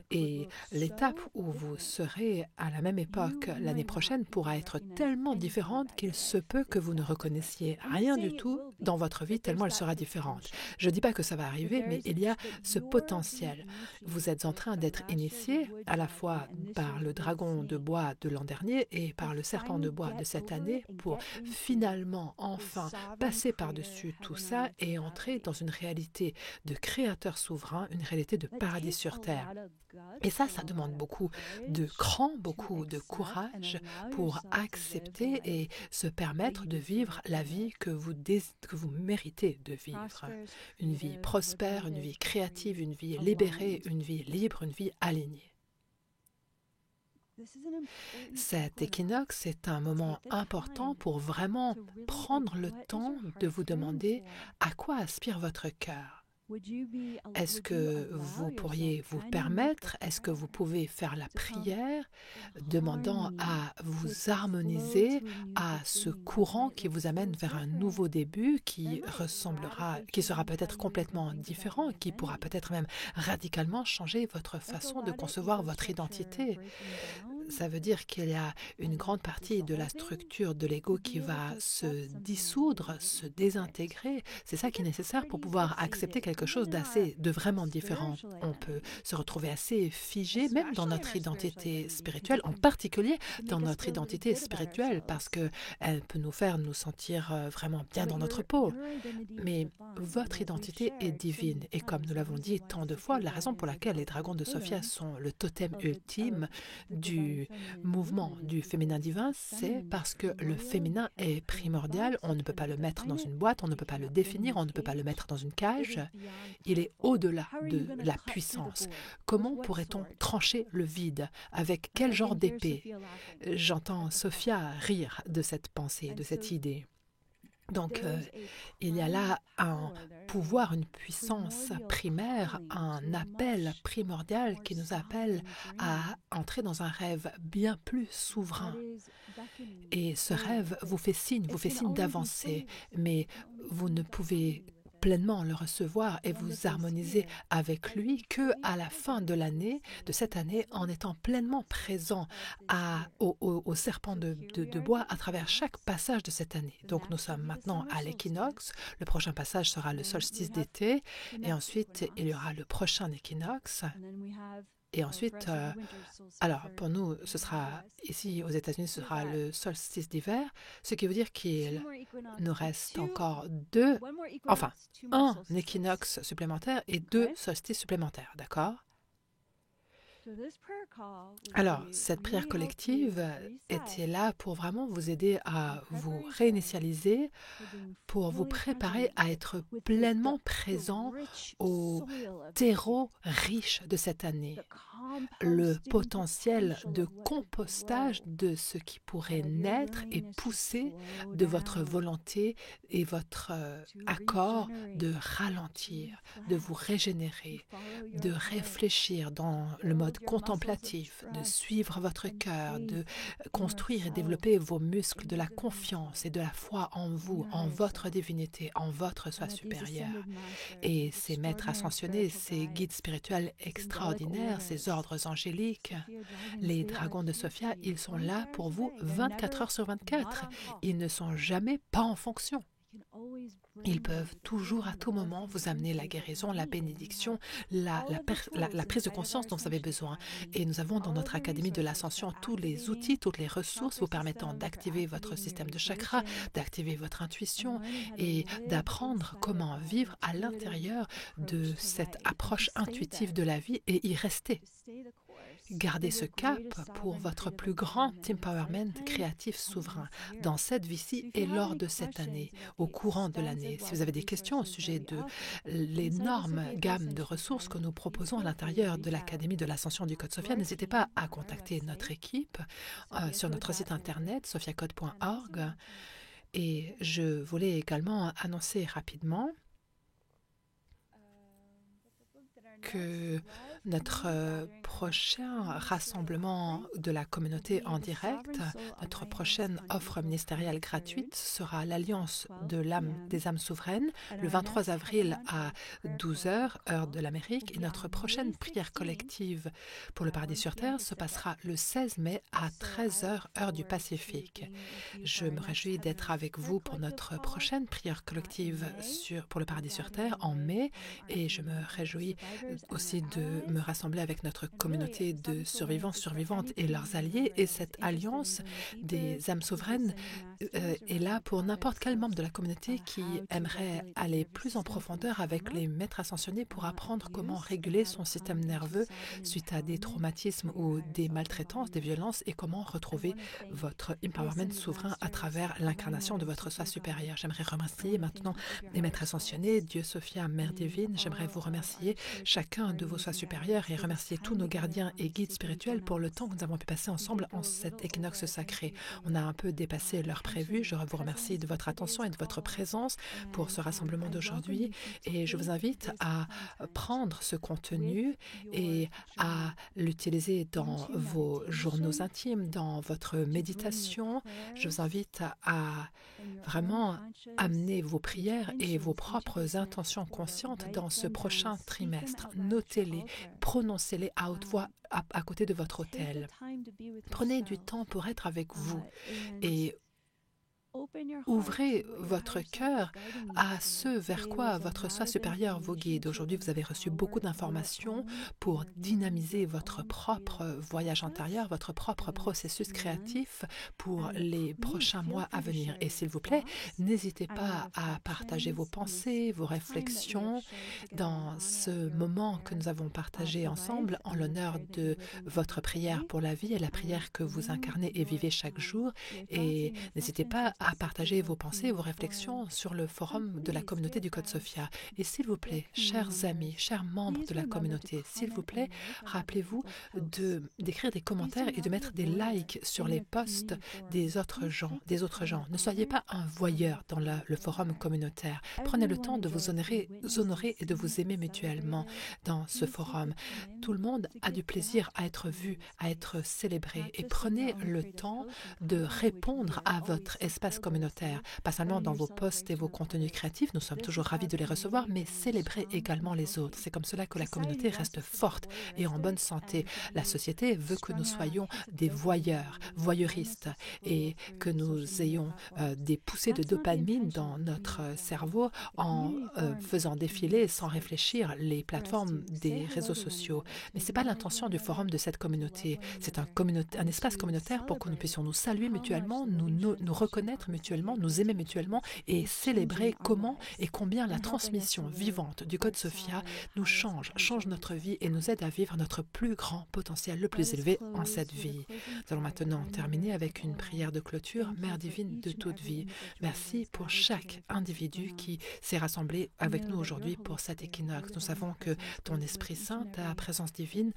Et l'étape où vous serez à la même époque l'année prochaine pourra être tellement différente qu'il se peut que vous ne reconnaissiez rien du tout dans votre vie tellement elle sera différente. Je ne dis pas que ça va arriver, mais il y a ce potentiel. Vous êtes en train d'être initié à la fois par le dragon de bois de l'an dernier et par le serpent de bois de cette année pour finalement, enfin, passer par-dessus tout ça et entrer dans une réalité de créateur souverain, une réalité de paradis sur terre. Et ça demande beaucoup de cran, beaucoup de courage pour accepter et se permettre de vivre la vie que vous méritez de vivre. Une vie prospère, une vie créative, une vie libérée, une vie libre, une vie alignée. Cet équinoxe est un moment important pour vraiment prendre le temps de vous demander à quoi aspire votre cœur. Est-ce que vous pourriez vous permettre, est-ce que vous pouvez faire la prière demandant à vous harmoniser à ce courant qui vous amène vers un nouveau début qui sera peut-être complètement différent, qui pourra peut-être même radicalement changer votre façon de concevoir votre identité? Ça veut dire qu'il y a une grande partie de la structure de l'ego qui va se dissoudre, se désintégrer. C'est ça qui est nécessaire pour pouvoir accepter quelque chose de vraiment différent. On peut se retrouver assez figé, même dans notre identité spirituelle, en particulier dans notre identité spirituelle, parce qu'elle peut nous faire nous sentir vraiment bien dans notre peau. Mais votre identité est divine. Et comme nous l'avons dit tant de fois, la raison pour laquelle les dragons de Sophia sont le totem ultime du mouvement du féminin divin, c'est parce que le féminin est primordial. On ne peut pas le mettre dans une boîte, on ne peut pas le définir, on ne peut pas le mettre dans une cage. Il est au-delà de la puissance. Comment pourrait-on trancher le vide? Avec quel genre d'épée? J'entends Sophia rire de cette pensée, de cette idée. Donc, il y a là un pouvoir, une puissance primaire, un appel primordial qui nous appelle à entrer dans un rêve bien plus souverain. Et ce rêve vous fait signe d'avancer, mais vous ne pouvez pleinement le recevoir et vous harmoniser avec lui que à la fin de l'année, de cette année, en étant pleinement présent au serpent de bois à travers chaque passage de cette année. Donc nous sommes maintenant à l'équinoxe, le prochain passage sera le solstice d'été et ensuite il y aura le prochain équinoxe. Et ensuite, alors pour nous, ce sera ici aux États-Unis, ce sera le solstice d'hiver, ce qui veut dire qu'il nous reste encore un équinoxe supplémentaire et 2 solstices supplémentaires, d'accord? Alors, cette prière collective était là pour vraiment vous aider à vous réinitialiser, pour vous préparer à être pleinement présent au terreau riche de cette année, le potentiel de compostage de ce qui pourrait naître et pousser de votre volonté et votre accord de ralentir, de vous régénérer, de réfléchir dans le mode contemplatif, de suivre votre cœur, de construire et développer vos muscles de la confiance et de la foi en vous, en votre divinité, en votre soi supérieur. Et ces maîtres ascensionnés, ces guides spirituels extraordinaires, ces ordres angéliques, les dragons de Sophia, ils sont là pour vous 24 heures sur 24. Ils ne sont jamais pas en fonction. Ils peuvent toujours à tout moment vous amener la guérison, la bénédiction, la prise de conscience dont vous avez besoin. Et nous avons dans notre Académie de l'Ascension tous les outils, toutes les ressources vous permettant d'activer votre système de chakras, d'activer votre intuition et d'apprendre comment vivre à l'intérieur de cette approche intuitive de la vie et y rester. Gardez ce cap pour votre plus grand empowerment créatif souverain dans cette vie-ci et lors de cette année, au courant de l'année. Si vous avez des questions au sujet de l'énorme gamme de ressources que nous proposons à l'intérieur de l'Académie de l'Ascension du Code Sophia, n'hésitez pas à contacter notre équipe sur notre site internet sophiacode.org. Et je voulais également annoncer rapidement que notre prochain rassemblement de la communauté en direct, notre prochaine offre ministérielle gratuite sera l'Alliance des âmes souveraines le 23 avril à 12 heures, heure de l'Amérique. Et notre prochaine prière collective pour le paradis sur Terre se passera le 16 mai à 13 heures, heure du Pacifique. Je me réjouis d'être avec vous pour notre prochaine prière collective pour le paradis sur Terre en mai et je me réjouis aussi de me rassembler avec notre communauté de survivantes et leurs alliés. Et cette alliance des âmes souveraines est là pour n'importe quel membre de la communauté qui aimerait aller plus en profondeur avec les maîtres ascensionnés pour apprendre comment réguler son système nerveux suite à des traumatismes ou des maltraitances, des violences et comment retrouver votre empowerment souverain à travers l'incarnation de votre soi supérieur. J'aimerais remercier maintenant les maîtres ascensionnés, Dieu, Sophia, Mère divine. J'aimerais vous remercier chacun de vos soins supérieurs et remercier tous nos gardiens et guides spirituels pour le temps que nous avons pu passer ensemble en cet équinoxe sacré. On a un peu dépassé l'heure prévue. Je vous remercie de votre attention et de votre présence pour ce rassemblement d'aujourd'hui et je vous invite à prendre ce contenu et à l'utiliser dans vos journaux intimes, dans votre méditation. Je vous invite à vraiment amener vos prières et vos propres intentions conscientes dans ce prochain trimestre. Notez-les, prononcez-les à haute voix à côté de votre autel. Prenez du temps pour être avec vous et ouvrez votre cœur à ce vers quoi votre soi supérieur vous guide. Aujourd'hui, vous avez reçu beaucoup d'informations pour dynamiser votre propre voyage intérieur, votre propre processus créatif pour les prochains mois à venir. Et s'il vous plaît, n'hésitez pas à partager vos pensées, vos réflexions dans ce moment que nous avons partagé ensemble en l'honneur de votre prière pour la vie et la prière que vous incarnez et vivez chaque jour. Et n'hésitez pas à partager vos pensées, vos réflexions sur le forum de la communauté du Code Sophia. Et s'il vous plaît, chers amis, chers membres de la communauté, s'il vous plaît, rappelez-vous d'écrire des commentaires et de mettre des likes sur les posts des autres gens. Ne soyez pas un voyeur dans le forum communautaire. Prenez le temps de vous honorer et de vous aimer mutuellement dans ce forum. Tout le monde a du plaisir à être vu, à être célébré. Et prenez le temps de répondre à votre espace l'espace communautaire, pas seulement dans vos posts et vos contenus créatifs, nous sommes toujours ravis de les recevoir, mais célébrez également les autres. C'est comme cela que la communauté reste forte et en bonne santé. La société veut que nous soyons des voyeurs, voyeuristes, et que nous ayons des poussées de dopamine dans notre cerveau en faisant défiler sans réfléchir les plateformes des réseaux sociaux. Mais ce n'est pas l'intention du forum de cette communauté. C'est un espace communautaire pour que nous puissions nous saluer mutuellement, nous reconnaître mutuellement, nous aimer mutuellement et célébrer comment et combien la transmission vivante du Code Sophia nous change notre vie et nous aide à vivre notre plus grand potentiel, le plus élevé en cette vie. Nous allons maintenant terminer avec une prière de clôture. Mère divine de toute vie, merci pour chaque individu qui s'est rassemblé avec nous aujourd'hui pour cet équinoxe. Nous savons que ton Esprit Saint, ta présence divine,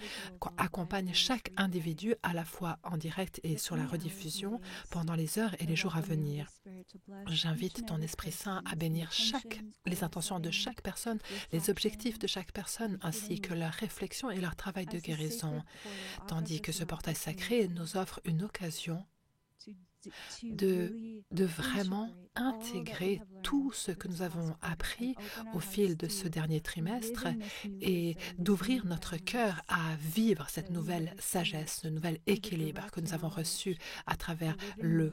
accompagne chaque individu à la fois en direct et sur la rediffusion pendant les heures et les jours à venir. J'invite ton Esprit Saint à bénir les intentions de chaque personne, les objectifs de chaque personne, ainsi que leur réflexion et leur travail de guérison, tandis que ce portail sacré nous offre une occasion de vraiment intégrer tout ce que nous avons appris au fil de ce dernier trimestre et d'ouvrir notre cœur à vivre cette nouvelle sagesse, ce nouvel équilibre que nous avons reçu à travers le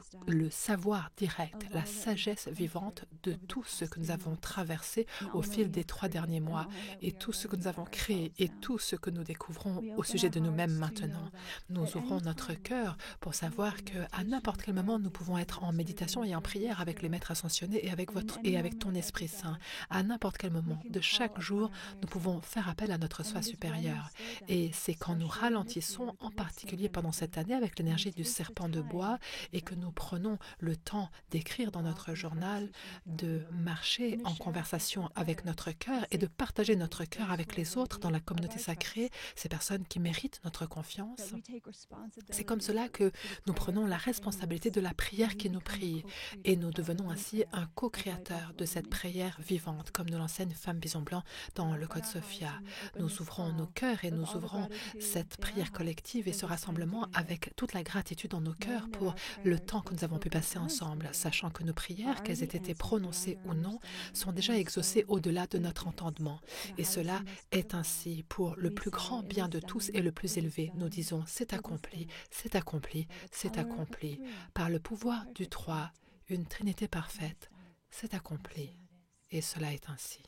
savoir direct, la sagesse vivante de tout ce que nous avons traversé au fil des 3 derniers mois et tout ce que nous avons créé et tout ce que nous découvrons au sujet de nous-mêmes maintenant. Nous ouvrons notre cœur pour savoir qu'à n'importe quel moment, nous pouvons être en méditation et en prière avec les maîtres ascensionnés et avec ton Esprit Saint. À n'importe quel moment de chaque jour, nous pouvons faire appel à notre soi supérieur. Et c'est quand nous ralentissons, en particulier pendant cette année, avec l'énergie du serpent de bois, et que nous prenons le temps d'écrire dans notre journal, de marcher en conversation avec notre cœur et de partager notre cœur avec les autres dans la communauté sacrée, ces personnes qui méritent notre confiance. C'est comme cela que nous prenons la responsabilité de la prière qui nous prie et nous devenons ainsi un co-créateur de cette prière vivante, comme nous l'enseigne Femme Bison Blanc dans le Code Sophia. Nous ouvrons nos cœurs et nous ouvrons cette prière collective et ce rassemblement avec toute la gratitude dans nos cœurs pour le temps que nous avons pu passer ensemble, sachant que nos prières, qu'elles aient été prononcées ou non, sont déjà exaucées au-delà de notre entendement. Et cela est ainsi pour le plus grand bien de tous et le plus élevé. Nous disons, c'est accompli, c'est accompli, c'est accompli. Par le pouvoir du Trois, une Trinité parfaite, c'est accompli. Et cela est ainsi.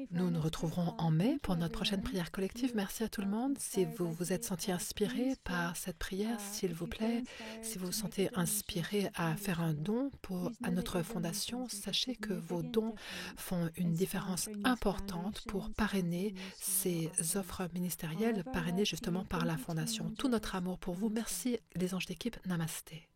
Nous nous retrouverons en mai pour notre prochaine prière collective. Merci à tout le monde. Si vous vous êtes senti inspiré par cette prière, s'il vous plaît, si vous vous sentez inspiré à faire un don à notre fondation, sachez que vos dons font une différence importante pour parrainer ces offres ministérielles, parrainées justement par la fondation. Tout notre amour pour vous. Merci les anges d'équipe. Namasté.